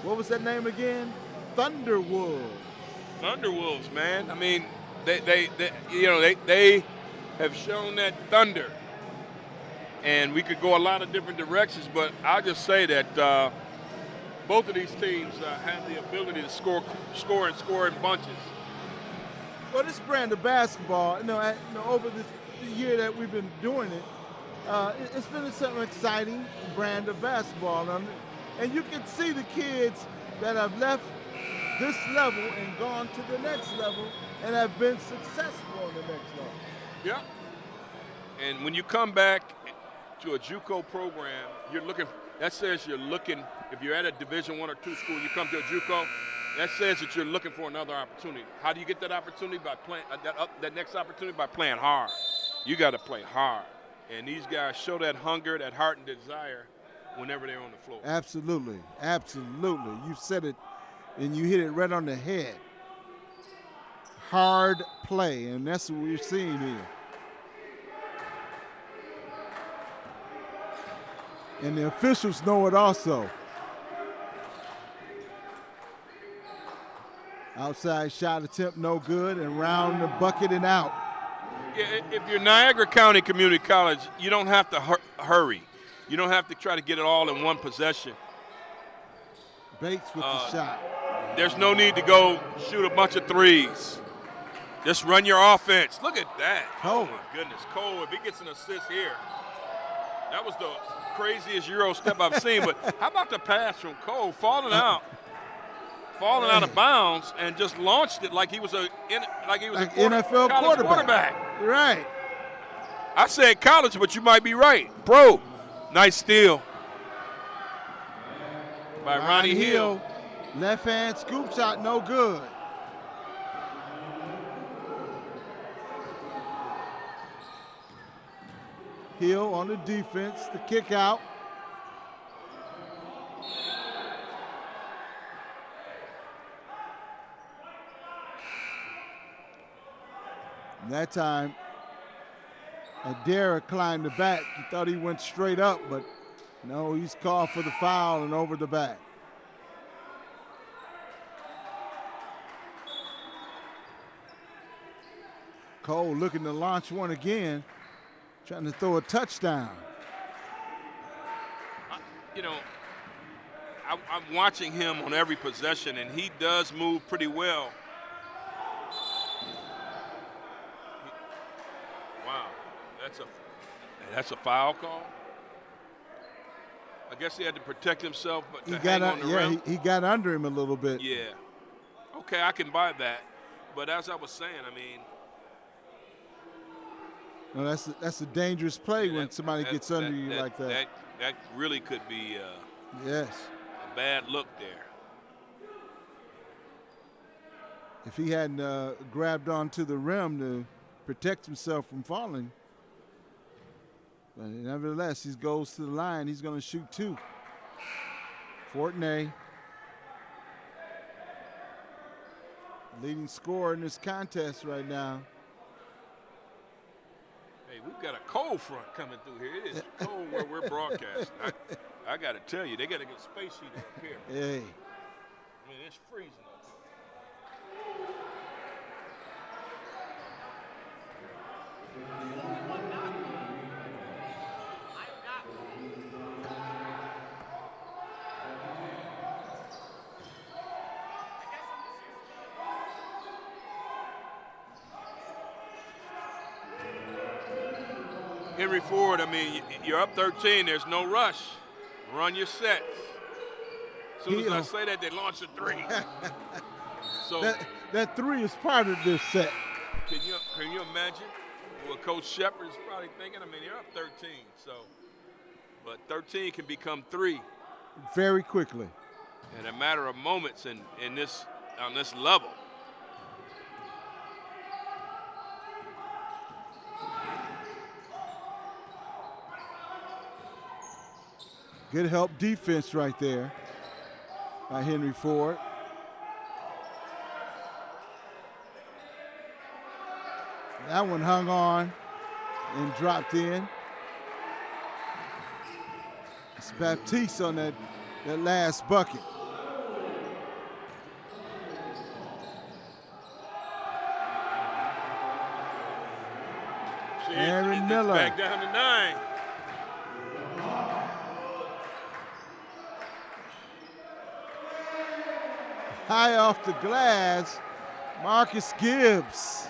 what was that name again? Thunderwolves. Thunderwolves, man. I mean, they have shown that thunder, and we could go a lot of different directions. But I'll just say that both of these teams have the ability to score in bunches. Well, this brand of basketball, over this year that we've been doing it, it's been some exciting brand of basketball. And you can see the kids that have left this level and gone to the next level and have been successful on the next level. Yeah. And when you come back to a JUCO program, that says you're looking, if you're at a Division I or II school, you come to a JUCO, that says that you're looking for another opportunity. How do you get that opportunity? By playing that next opportunity by playing hard. You got to play hard. And these guys show that hunger, that heart and desire whenever they're on the floor. Absolutely. Absolutely. You said it, and you hit it right on the head. Hard play, and that's what we're seeing here. And the officials know it also. Outside shot attempt, no good, and round the bucket and out. Yeah, if you're Niagara County Community College, you don't have to hurry. You don't have to try to get it all in one possession. Bates with the shot. There's no need to go shoot a bunch of threes. Just run your offense. Look at that. Cole. Oh, my goodness. Cole, if he gets an assist here, that was the craziest Euro step I've seen. But how about the pass from Cole falling out of bounds and just launched it like he was a NFL quarterback. Right. I said college, but you might be right. Pro. Nice steal by Ronnie Hill. Left hand scoop shot, no good. Hill on the defense, the kick out. And that time, Adair climbed the back. He thought he went straight up, but no, he's called for the foul and over the back. Cole looking to launch one again, trying to throw a touchdown. I'm watching him on every possession, and he does move pretty well. Wow, that's a foul call. I guess he had to protect himself, but he got under him a little bit. Yeah. Okay, I can buy that. But as I was saying, I mean, no, that's a dangerous play when somebody gets under you like that. That really could be yes, a bad look there. If he hadn't grabbed onto the rim to protect himself from falling. But nevertheless, he goes to the line. He's going to shoot two. Fortney, leading scorer in this contest right now. Hey, we've got a cold front coming through here. It is cold where we're broadcasting. I got to tell you, they got to get space heater up here. Hey. I mean, it's freezing up Henry Ford, I mean, you're up 13. There's no rush. Run your sets. As soon as I say that, they launch a three. So that three is part of this set. Can you imagine what Coach Shepard is probably thinking? I mean, you're up 13, but 13 can become 3 very quickly in a matter of moments on this level. Good help defense right there by Henry Ford. That one hung on and dropped in. It's Baptiste on that last bucket. Aaron Miller. Back down to 9. High off the glass, Marcus Gibbs.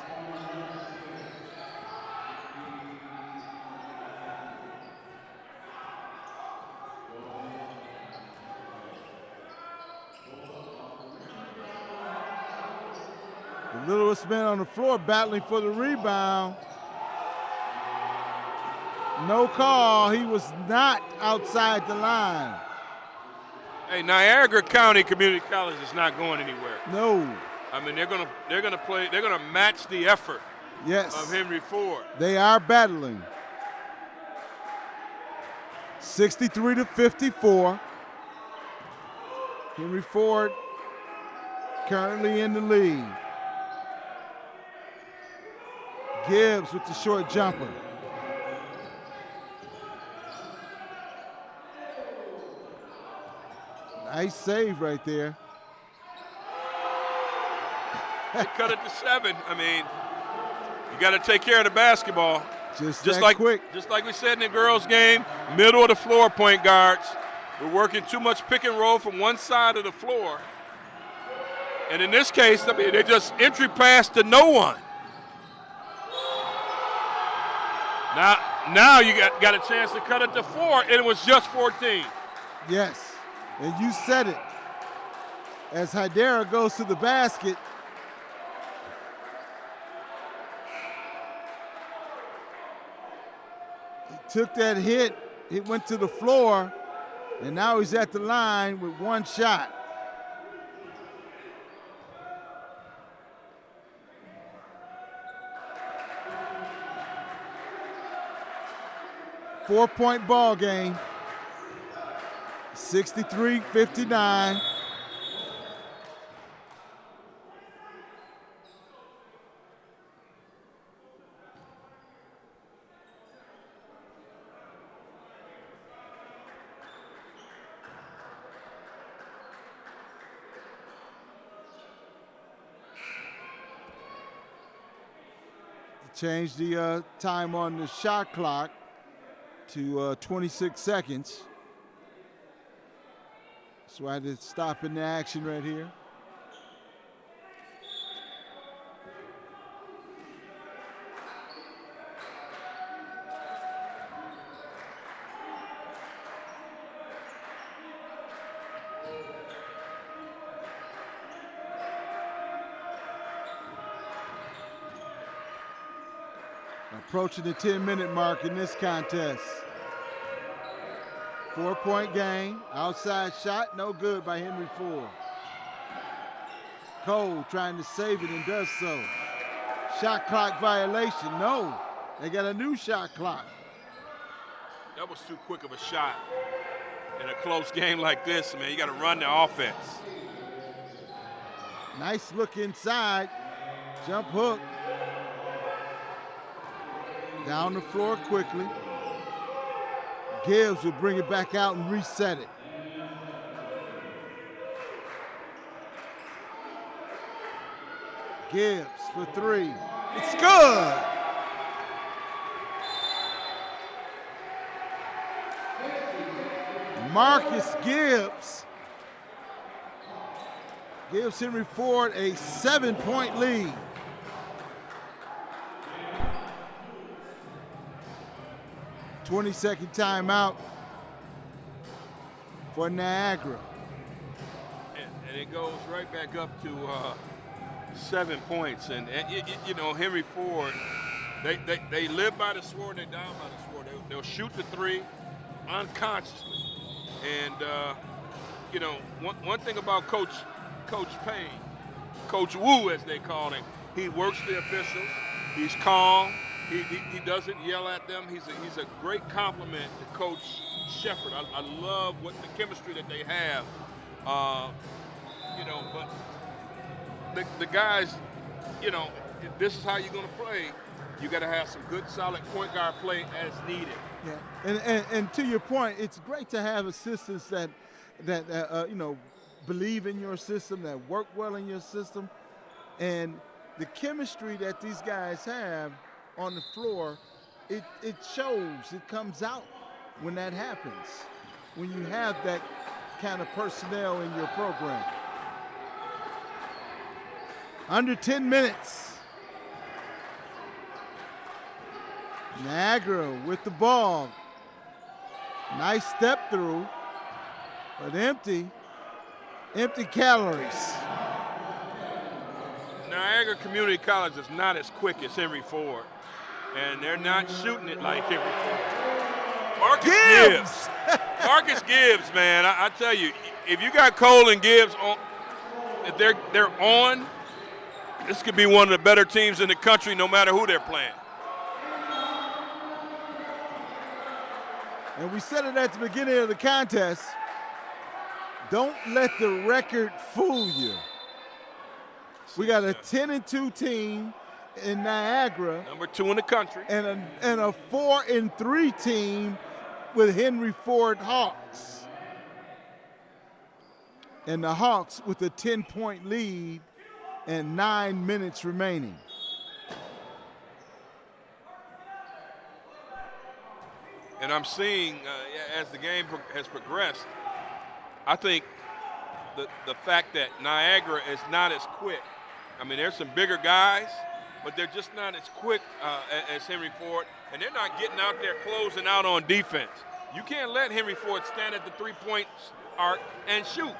The littlest man on the floor battling for the rebound. No call. He was not outside the line. Hey, Niagara County Community College is not going anywhere. No. I mean, they're gonna match the effort. Yes. Of Henry Ford. They are battling. 63-54. Henry Ford currently in the lead. Gibbs with the short jumper. Nice save right there. They cut it to 7. I mean, you got to take care of the basketball. Just like quick. Just like we said in the girls' game, middle of the floor point guards. We're working too much pick and roll from one side of the floor. And in this case, I mean, they just entry pass to no one. Now you got a chance to cut it to 4, and it was just 14. Yes. And you said it. As Hydera goes to the basket, he took that hit, it went to the floor, and now he's at the line with one shot. Four-point ball game. 63-59. Change the time on the shot clock to 26 seconds. So I had to stop in the action right here. Approaching the 10-minute mark in this contest. 4-point game, outside shot, no good by Henry Ford. Cole trying to save it and does so. Shot clock violation, no. They got a new shot clock. That was too quick of a shot. In a close game like this, man, you got to run the offense. Nice look inside, jump hook. Down the floor quickly. Gibbs will bring it back out and reset it. Gibbs for 3. It's good. Marcus Gibbs gives Henry Ford a 7-point lead. Second timeout for Niagara. And it goes right back up to 7 points. And you know, Henry Ford, they live by the sword, they die by the sword. They'll shoot the 3 unconsciously. And, you know, one thing about Coach Payne, Coach Wu as they call him, he works the officials. He's calm. He doesn't yell at them. He's a great compliment to Coach Shepard. I love what the chemistry that they have. But the guys, if this is how you're going to play. You got to have some good, solid point guard play as needed. Yeah, and to your point, it's great to have assistants that believe in your system, that work well in your system, and the chemistry that these guys have on the floor, it shows, it comes out when that happens, when you have that kind of personnel in your program. Under 10 minutes. Niagara with the ball. Nice step through, but empty calories. Niagara Community College is not as quick as Henry Ford, and they're not shooting it like Henry Ford. Marcus Gibbs. Marcus Gibbs, man, I tell you, if you got Cole and Gibbs on, if they're on, this could be one of the better teams in the country, no matter who they're playing. And we said it at the beginning of the contest. Don't let the record fool you. We got a 10-2 team in Niagara. Number 2 in the country. And a 4-3 team with Henry Ford Hawks. And the Hawks with a 10-point lead and 9 minutes remaining. And I'm seeing, as the game has progressed, I think the fact that Niagara is not as quick. I mean, there's some bigger guys, but they're just not as quick as Henry Ford, and they're not getting out there closing out on defense. You can't let Henry Ford stand at the three-point arc and shoot.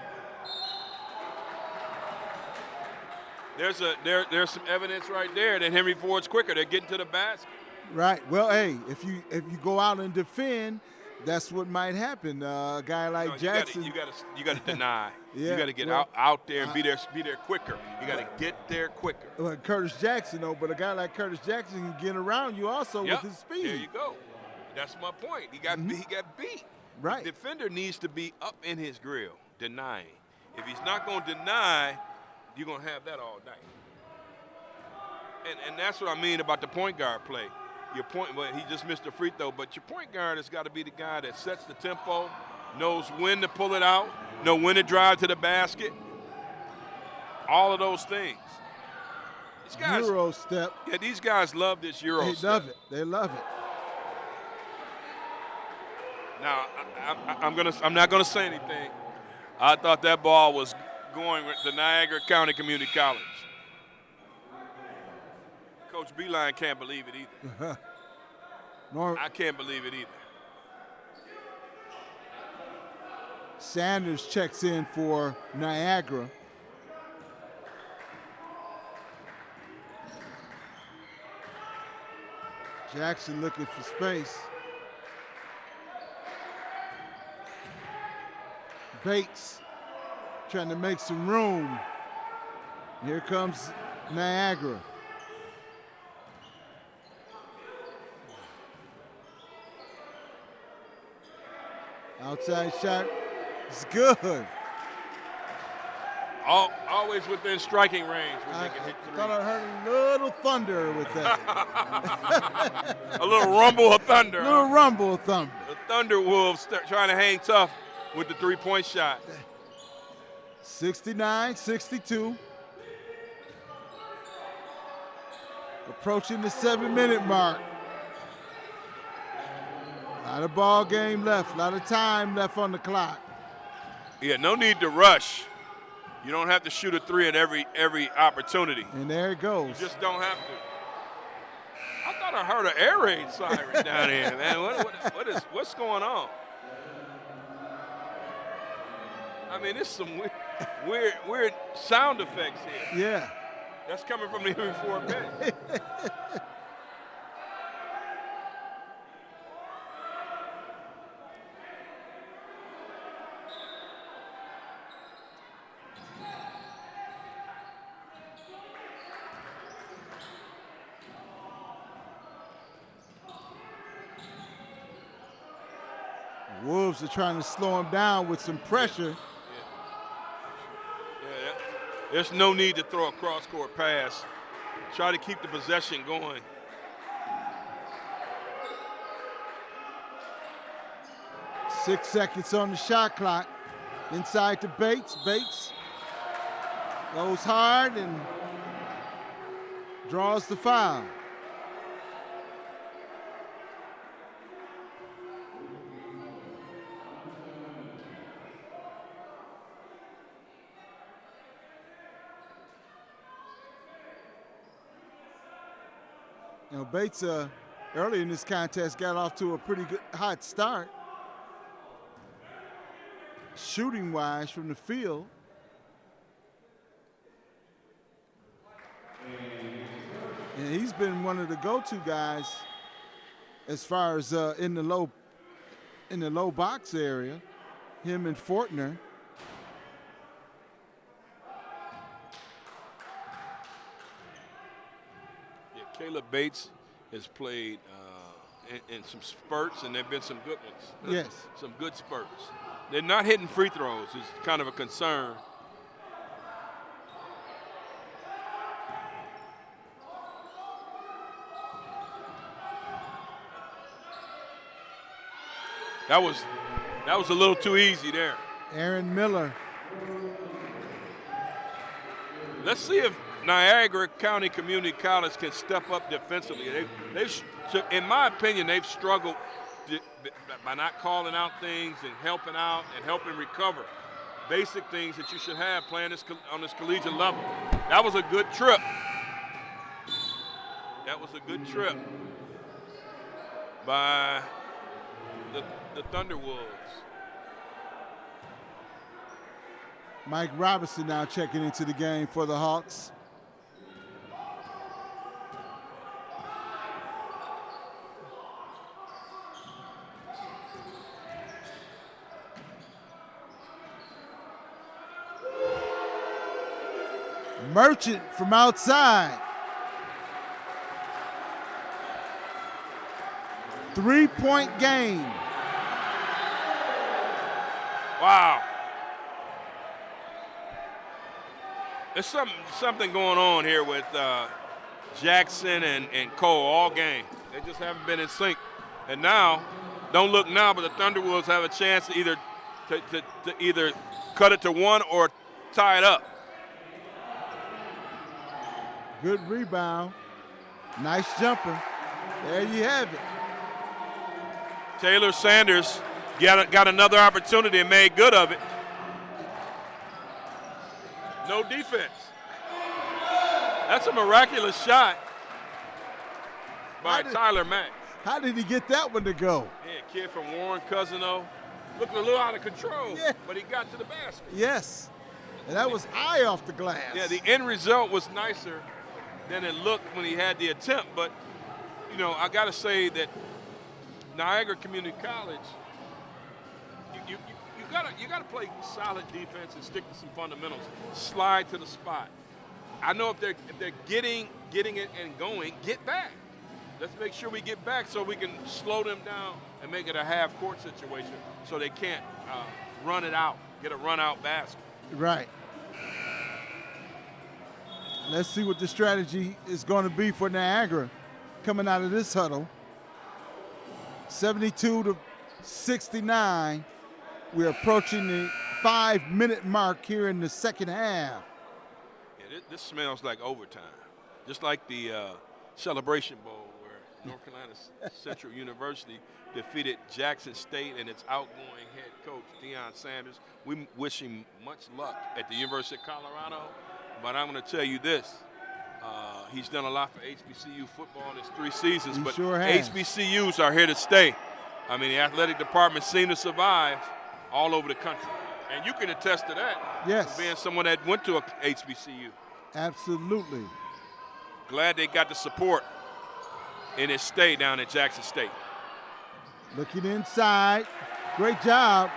There's some evidence right there that Henry Ford's quicker. They're getting to the basket. Right. Well, hey, if you go out and defend, that's what might happen. A guy like Jackson. You got to deny. Yeah, you got to get out there and be there quicker. You got to get there quicker. Well, Curtis Jackson, though, but a guy like Curtis Jackson can get around you also with his speed. There you go. That's my point. He got beat. Right. The defender needs to be up in his grill, denying. If he's not going to deny, you're going to have that all night. And that's what I mean about the point guard play. Your point, well, he just missed a free throw, but your point guard has got to be the guy that sets the tempo, knows when to pull it out, know when to drive to the basket, all of those things. These guys, Euro step. Yeah, these guys love this Euro step. They love it. They love it. Now, I'm not gonna say anything. I thought that ball was going with the Niagara County Community College. Coach Beeline can't believe it either. I can't believe it either. Sanders checks in for Niagara. Jackson looking for space. Bates trying to make some room. Here comes Niagara. Outside shot is good. Always within striking range when they can hit three. I thought I heard a little thunder with that. A little rumble of thunder. A little rumble of thunder. The Thunderwolves trying to hang tough with the three-point shot. 69-62. Approaching the 7-minute mark. A lot of ball game left, a lot of time left on the clock. Yeah, no need to rush. You don't have to shoot a three at every opportunity. And there it goes. You just don't have to. I thought I heard an air raid siren down here, man. What's going on? I mean, there's some weird sound effects here. Yeah. That's coming from the Henry Ford bench. Wolves are trying to slow him down with some pressure. Yeah, there's no need to throw a cross-court pass. Try to keep the possession going. Six seconds on the shot clock. Inside to Bates. Bates goes hard and draws the foul. You know, Bates early in this contest got off to a pretty good hot start. Shooting wise from the field. And he's been one of the go-to guys as far as in the low box area. Him and Fortner. Yeah, Caleb Bates has played in some spurts, and there have been some good ones. Yes. Some good spurts. They're not hitting free throws. It's kind of a concern. That was a little too easy there. Aaron Miller. Let's see if Niagara County Community College can step up defensively. In my opinion, they've struggled by not calling out things and helping out and helping recover. Basic things that you should have playing on this collegiate level. That was a good trip. That was a good trip by the Thunderwolves. Mike Robinson now checking into the game for the Hawks. Merchant from outside. 3-point game. Wow. There's something going on here with Jackson and Cole all game. They just haven't been in sync. And now, don't look now, but the Thunderwolves have a chance to either cut it to one or tie it up. Good rebound. Nice jumper. There you have it. Taylor Sanders got another opportunity and made good of it. No defense. That's a miraculous shot by Tyler Mack. How did he get that one to go? Yeah, kid from Warren Cousino. Looked a little out of control, yeah, but he got to the basket. Yes. And that was eye off the glass. Yeah, the end result was nicer than it looked when he had the attempt. But, you know, I got to say that Niagara Community College, you gotta play solid defense and stick to some fundamentals. Slide to the spot. I know if they're getting it and going, get back. Let's make sure we get back so we can slow them down and make it a half-court situation so they can't run it out, get a run-out basket. Right. Let's see what the strategy is going to be for Niagara coming out of this huddle. 72-69. We're approaching the 5-minute mark here in the second half. Yeah, this smells like overtime, just like the Celebration Bowl where North Carolina Central University defeated Jackson State and its outgoing head coach, Deion Sanders. We wish him much luck at the University of Colorado, but I'm going to tell you this. He's done a lot for HBCU football in his 3 seasons, but sure has. HBCUs are here to stay. I mean, the athletic department seemed to survive all over the country. And you can attest to that. Yes. Being someone that went to a HBCU. Absolutely. Glad they got the support in his stay down at Jackson State. Looking inside. Great job.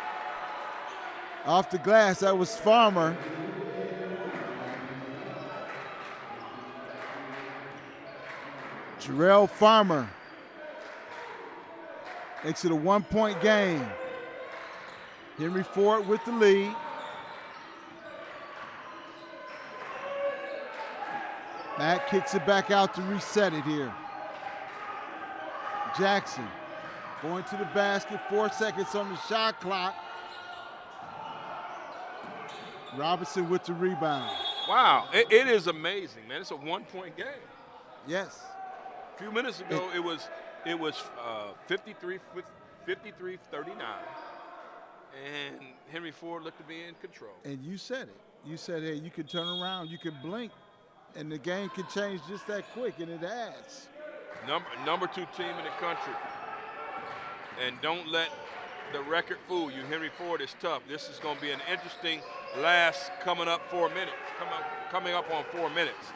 Off the glass, that was Farmer. Jarrell Farmer makes it a 1-point game. Henry Ford with the lead. Matt kicks it back out to reset it here. Jackson going to the basket, 4 seconds on the shot clock. Robinson with the rebound. Wow, it is amazing, man. It's a one-point game. Yes. A few minutes ago, it was 53-39, and Henry Ford looked to be in control. And you said it. You said, hey, you can turn around, you can blink, and the game can change just that quick, and it has. Number 2 team in the country. And don't let the record fool you. Henry Ford is tough. This is going to be an interesting last coming up 4 minutes. Coming up on 4 minutes.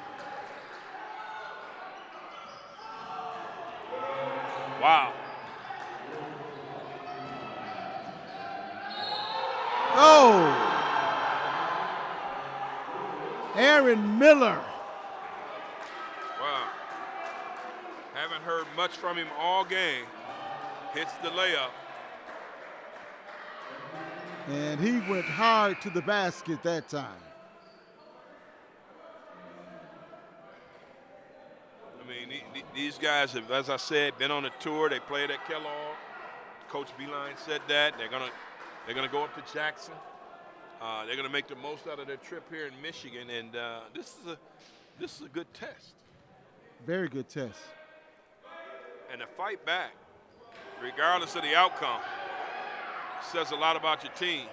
Wow. Oh! Aaron Miller. Wow. Haven't heard much from him all game. Hits the layup. And he went hard to the basket that time. I mean, these guys have, as I said, been on a tour. They played at Kellogg. Coach Beeline said that. They're gonna go up to Jackson. They're gonna make the most out of their trip here in Michigan, and this is a good test. Very good test. And to fight back, regardless of the outcome, says a lot about your team.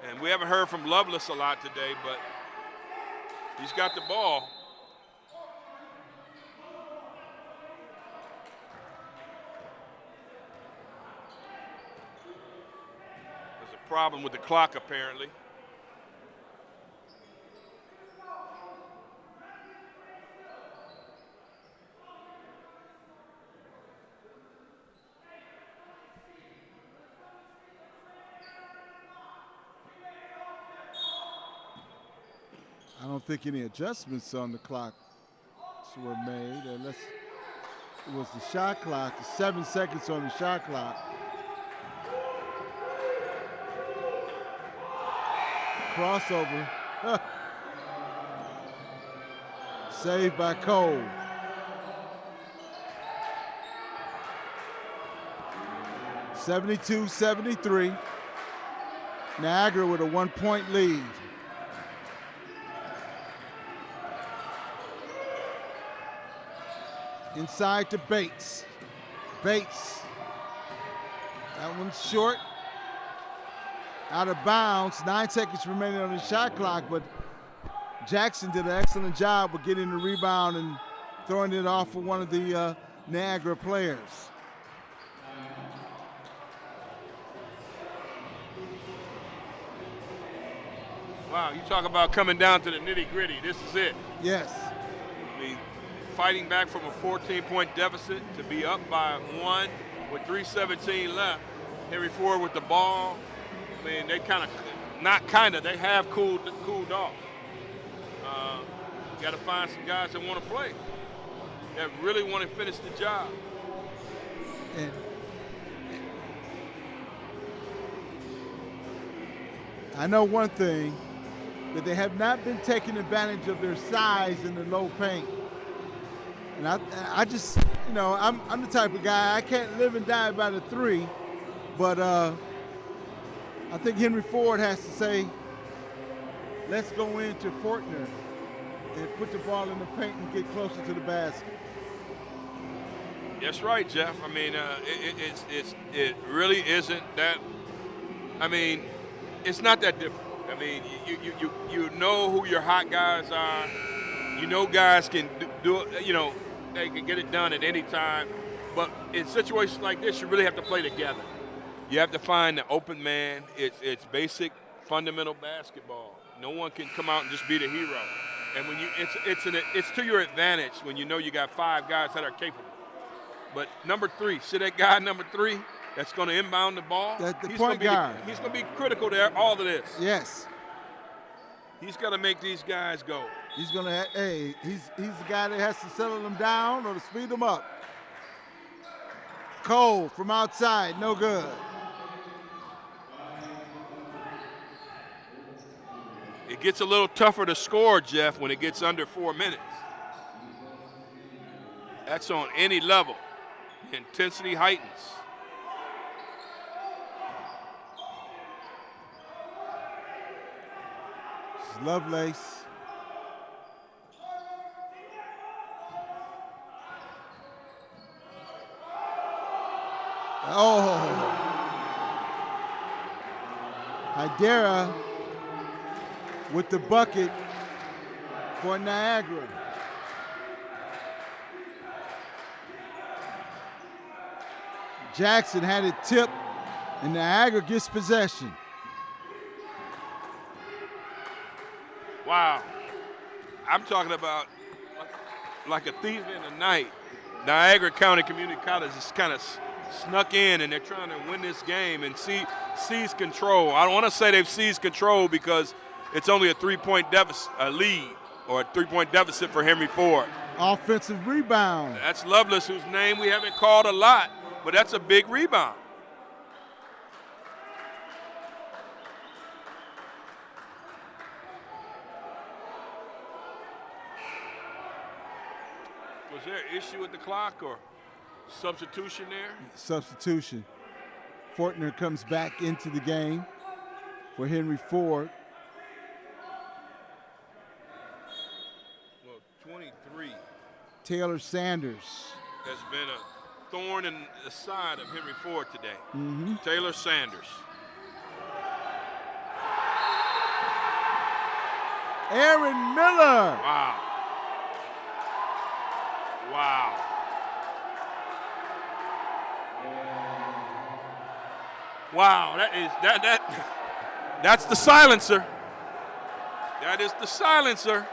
And we haven't heard from Lovelace a lot today, but he's got the ball. There's a problem with the clock, apparently. I don't think any adjustments on the clock were made unless it was the shot clock, the 7 seconds on the shot clock. Crossover. Saved by Cole. (72-73). Niagara with a 1-point lead. Inside to Bates. Bates. That one's short. Out of bounds. 9 seconds remaining on the shot clock, but Jackson did an excellent job of getting the rebound and throwing it off for one of the Niagara players. Wow, you talk about coming down to the nitty-gritty. This is it. Yes. I mean, fighting back from a 14-point deficit to be up by 1 with 3:17 left. Henry Ford with the ball. I mean, they they have cooled off. You got to find some guys that want to play, that really want to finish the job. And I know one thing, that they have not been taking advantage of their size in the low paint. And I just, you know, I'm the type of guy, I can't live and die by the three, but I think Henry Ford has to say, let's go into Fortner and put the ball in the paint and get closer to the basket. That's right, Jeff. I mean, it really isn't that. I mean, it's not that difficult. I mean, you know who your hot guys are. You know guys can do it. You know, they can get it done at any time. But in situations like this, you really have to play together. You have to find the open man. It's basic, fundamental basketball. No one can come out and just be the hero. And when it's to your advantage when you know you got 5 guys that are capable. But number 3, see that guy number 3 that's going to inbound the ball? The point guard. He's going to be critical to all of this. Yes. He's got to make these guys go. He's going to, he's the guy that has to settle them down or to speed them up. Cole from outside, no good. It gets a little tougher to score, Jeff, when it gets under 4 minutes. That's on any level. Intensity heightens. Lovelace. Oh. Niagara with the bucket for Niagara. Jackson had it tipped, and Niagara gets possession. Wow. I'm talking about like a thief in the night. Niagara County Community College is kind of snuck in, and they're trying to win this game and seize control. I don't want to say they've seized control because it's only a 3-point deficit, a lead, or a 3-point deficit for Henry Ford. Offensive rebound. That's Lovelace, whose name we haven't called a lot, but that's a big rebound. Was there an issue with the clock or substitution there? Substitution. Fortner comes back into the game for Henry Ford. Well, 23 Taylor Sanders has been a thorn in the side of Henry Ford today. Mm-hmm. Taylor Sanders. Aaron Miller. Wow. Wow. Wow, that's the silencer. That is the silencer.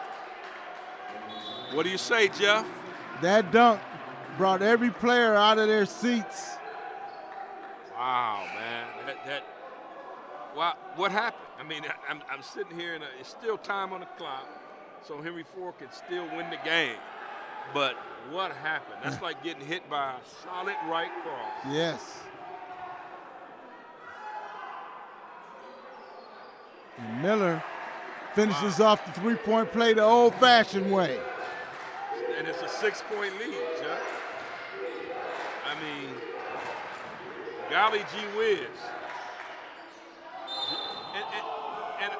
What do you say, Jeff? That dunk brought every player out of their seats. Wow, man. Wow, what happened? I mean, I'm sitting here, and it's still time on the clock, so Henry Ford can still win the game. But what happened? That's like getting hit by a solid right cross. Yes. And Miller finishes off the three-point play the old-fashioned way. And it's a 6-point lead, Jeff. I mean, golly gee whiz.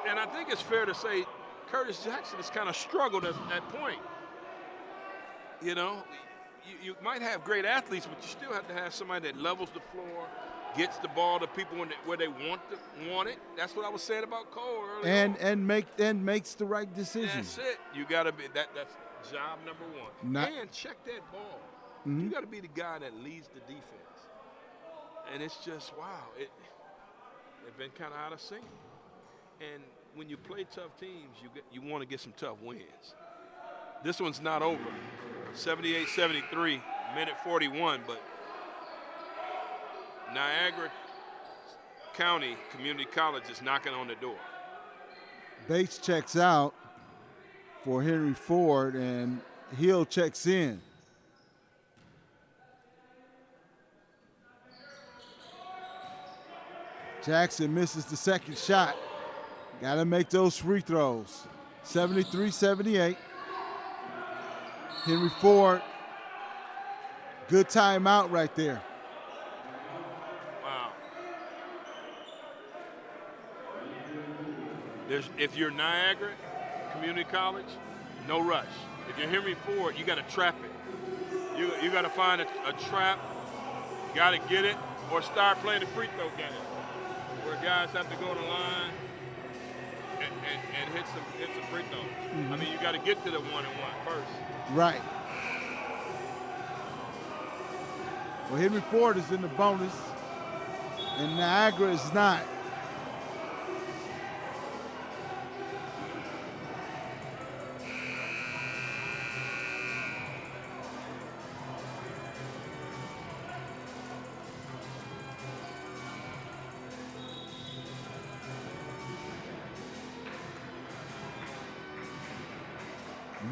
And I think it's fair to say Curtis Jackson has kind of struggled at that point. You know, you might have great athletes, but you still have to have somebody that levels the floor, gets the ball to people where they want it. That's what I was saying about Cole earlier. And makes the right decision. That's it. You got to be that's job number one. And check that ball. Mm-hmm. You got to be the guy that leads the defense. And it's just wow. They've been kind of out of sync. And when you play tough teams, you want to get some tough wins. This one's not over. 78-73, minute 41, but Niagara County Community College is knocking on the door. Bates checks out for Henry Ford, and Hill checks in. Jackson misses the second shot. Got to make those free throws. 73-78. Henry Ford, good timeout right there. Wow. If you're Niagara Community College, no rush. If you're Henry Ford, you got to trap it. You got to find a trap, got to get it, or start playing the free throw game, where guys have to go to the line and hit some free throws. Mm-hmm. I mean, you got to get to the 1-and-1 first. Right. Well, Henry Ford is in the bonus, and Niagara is not.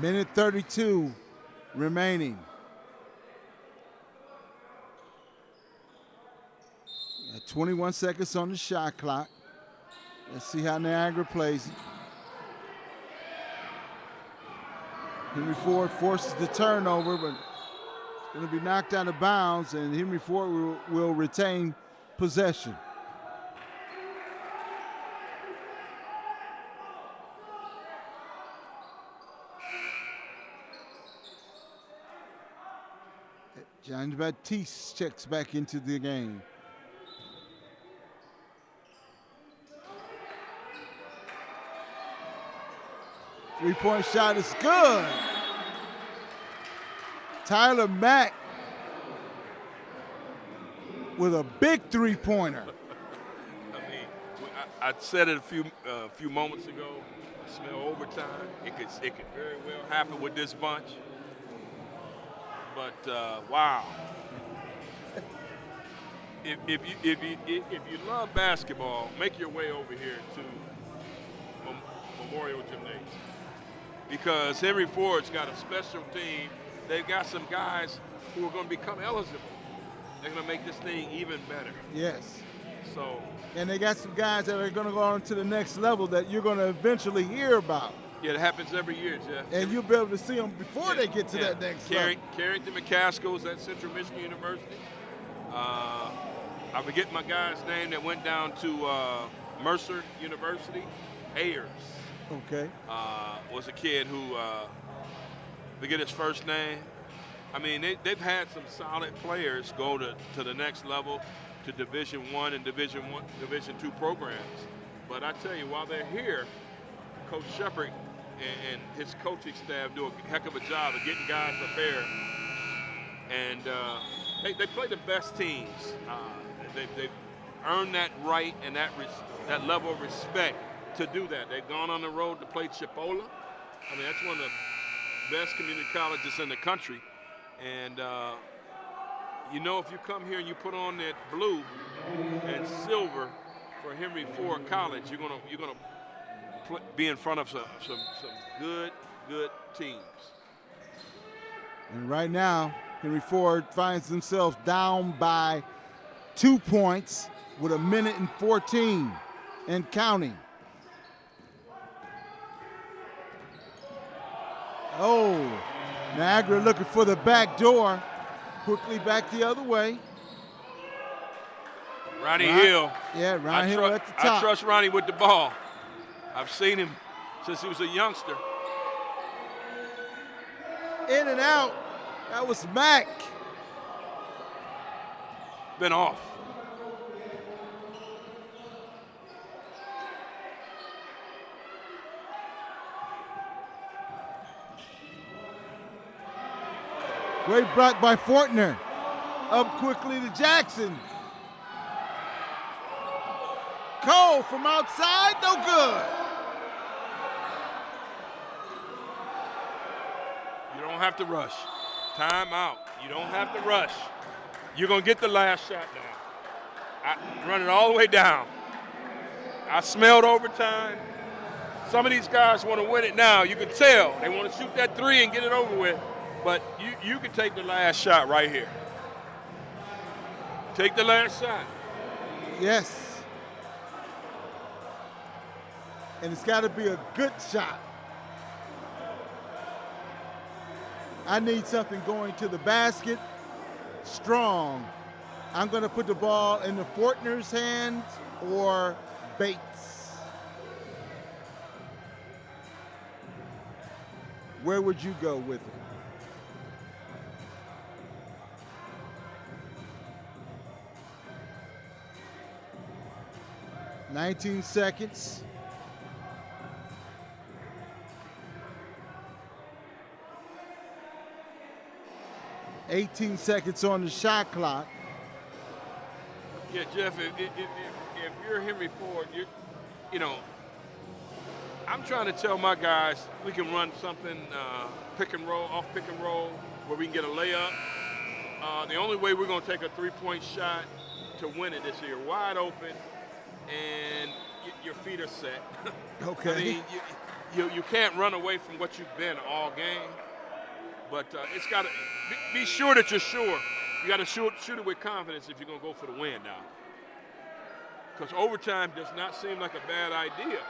Minute 32 remaining. 21 seconds on the shot clock. Let's see how Niagara plays it. Henry Ford forces the turnover, but it's going to be knocked out of bounds, and Henry Ford will retain possession. John Baptiste checks back into the game. Three-point shot is good. Tyler Mack with a big three-pointer. I mean, I said it a few moments ago. I smell overtime. It could very well happen with this bunch. But wow. If you love basketball, make your way over here to Memorial Gymnasium, because Henry Ford's got a special team. They've got some guys who are going to become eligible. They're going to make this thing even better. Yes. So. And they got some guys that are going to go on to the next level that you're going to eventually hear about. Yeah, it happens every year, Jeff. And you'll be able to see them before they get to that next level. Carrington McCaskill's at Central Michigan University. I forget my guy's name that went down to Mercer University. Ayers. Okay. Was a kid who, forget his first name. I mean, they've had some solid players go to the next level, to Division I and Division II programs. But I tell you, while they're here, Coach Shepard and his coaching staff do a heck of a job of getting guys prepared. And they play the best teams. They've earned that right and that level of respect to do that. They've gone on the road to play Chipola. I mean, that's one of the best community colleges in the country. And you know, if you come here and you put on that blue and silver for Henry Ford College, you're gonna be in front of some good teams. And right now, Henry Ford finds themselves down by 2 points with 1:14 and counting. Oh, Niagara looking for the back door. Quickly back the other way. Ronnie Hill. Yeah, Ronnie Hill at the top. I trust Ronnie with the ball. I've seen him since he was a youngster. In and out. That was Mack. Been off. Great block by Fortner. Up quickly to Jackson. Cole from outside, no good. You don't have to rush. Time out. You don't have to rush. You're going to get the last shot now. Run it all the way down. I smelled overtime. Some of these guys want to win it now. You can tell. They want to shoot that three and get it over with. But you can take the last shot right here. Take the last shot. Yes. And it's got to be a good shot. I need something going to the basket strong. I'm going to put the ball in the Fortner's hands or Bates. Where would you go with it? "19 seconds. "18 seconds on the shot clock." Yeah, Jeff, if you're Henry Ford, you know, I'm trying to tell my guys we can run something pick and roll, off pick and roll, where we can get a layup. The only way we're going to take a three-point shot to win it this year, wide open, and your feet are set. Okay. I mean, you can't run away from what you've been all game. But it's got to be sure that you're sure. You got to shoot it with confidence if you're going to go for the win now. Because overtime does not seem like a bad idea.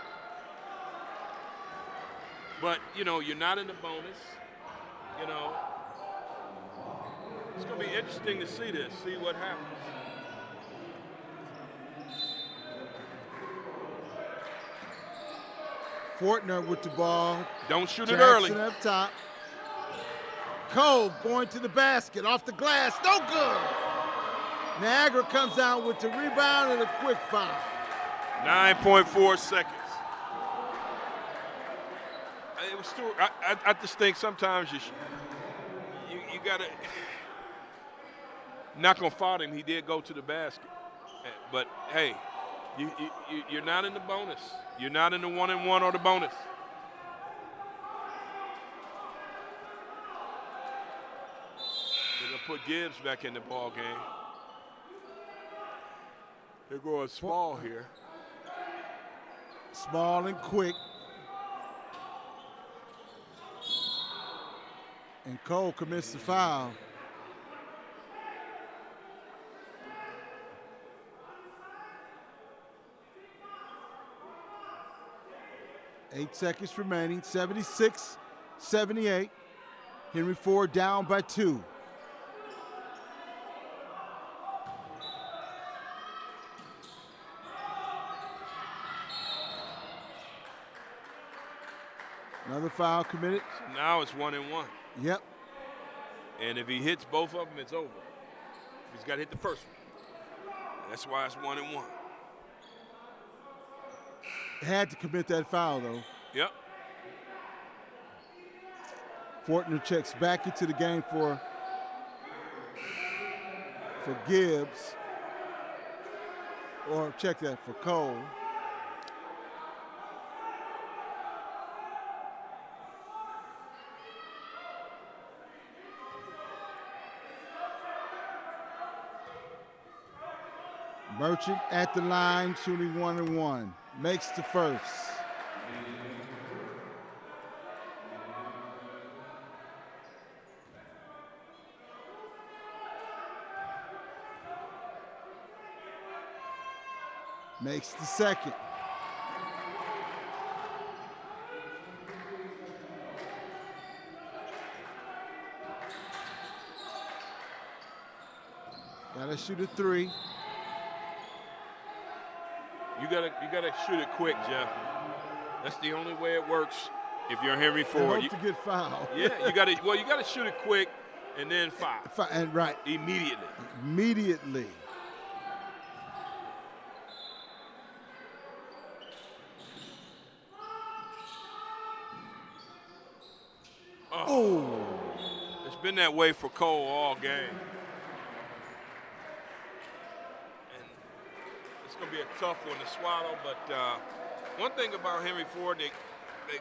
But, you know, you're not in the bonus. you know, it's going to be interesting to see what happens. Fortner with the ball. Don't shoot it Jackson early. up top. Cole going to the basket, off the glass, no good. Niagara comes out with the rebound and a quick foul. 9.4 seconds. It was still, I just think sometimes you got to, not going to fault him. He did go to the basket. But, hey, you're not in the bonus. You're not in the 1-and-1 or the bonus. They're going to put Gibbs back in the ball game. They're going small here. Small and quick. And Cole commits the foul. Eight seconds remaining, 76-78. Henry Ford down by 2. Another foul committed. So now it's 1-and-1. Yep. And if he hits both of them, it's over. He's got to hit the first one. That's why it's 1-and-1. Had to commit that foul, though. Yep. Fortner checks back into the game for Gibbs. Or check that for Cole. Merchant at the line, shooting 1-and-1. Makes the first. Makes the second. Gotta shoot a 3. You gotta shoot it quick, Jeff. That's the only way it works. If you're Henry Ford, hope to get fouled. Yeah, you gotta shoot it quick and then foul. And right. Immediately. Immediately. Oh. It's been that way for Cole all game. Going to be a tough one to swallow, but one thing about Henry Ford, they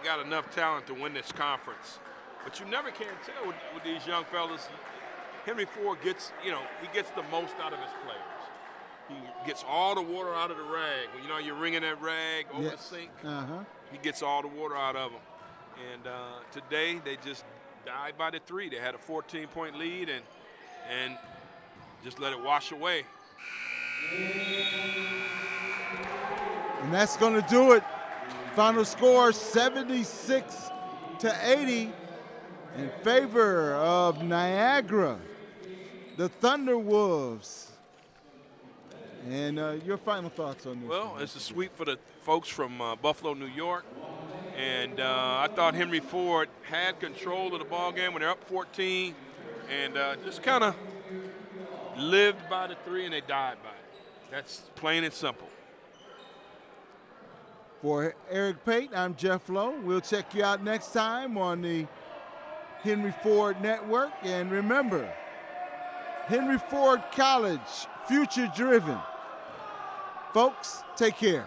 got enough talent to win this conference. But you never can tell with these young fellas. Henry Ford gets, he gets the most out of his players. He gets all the water out of the rag. You're wringing that rag over the sink. He gets all the water out of them. And today they just died by the 3. They had a 14-point lead and just let it wash away. And that's going to do it. Final score 76-80 in favor of Niagara, the Thunderwolves. And your final thoughts on this? Well, it's a sweep for the folks from Buffalo, New York. And I thought Henry Ford had control of the ball game when they're up 14 and just kind of lived by the 3 and they died by it. That's plain and simple. For Eric Pate, I'm Jeff Lowe. We'll check you out next time on the Henry Ford Network. And remember, Henry Ford College, future driven. Folks, take care.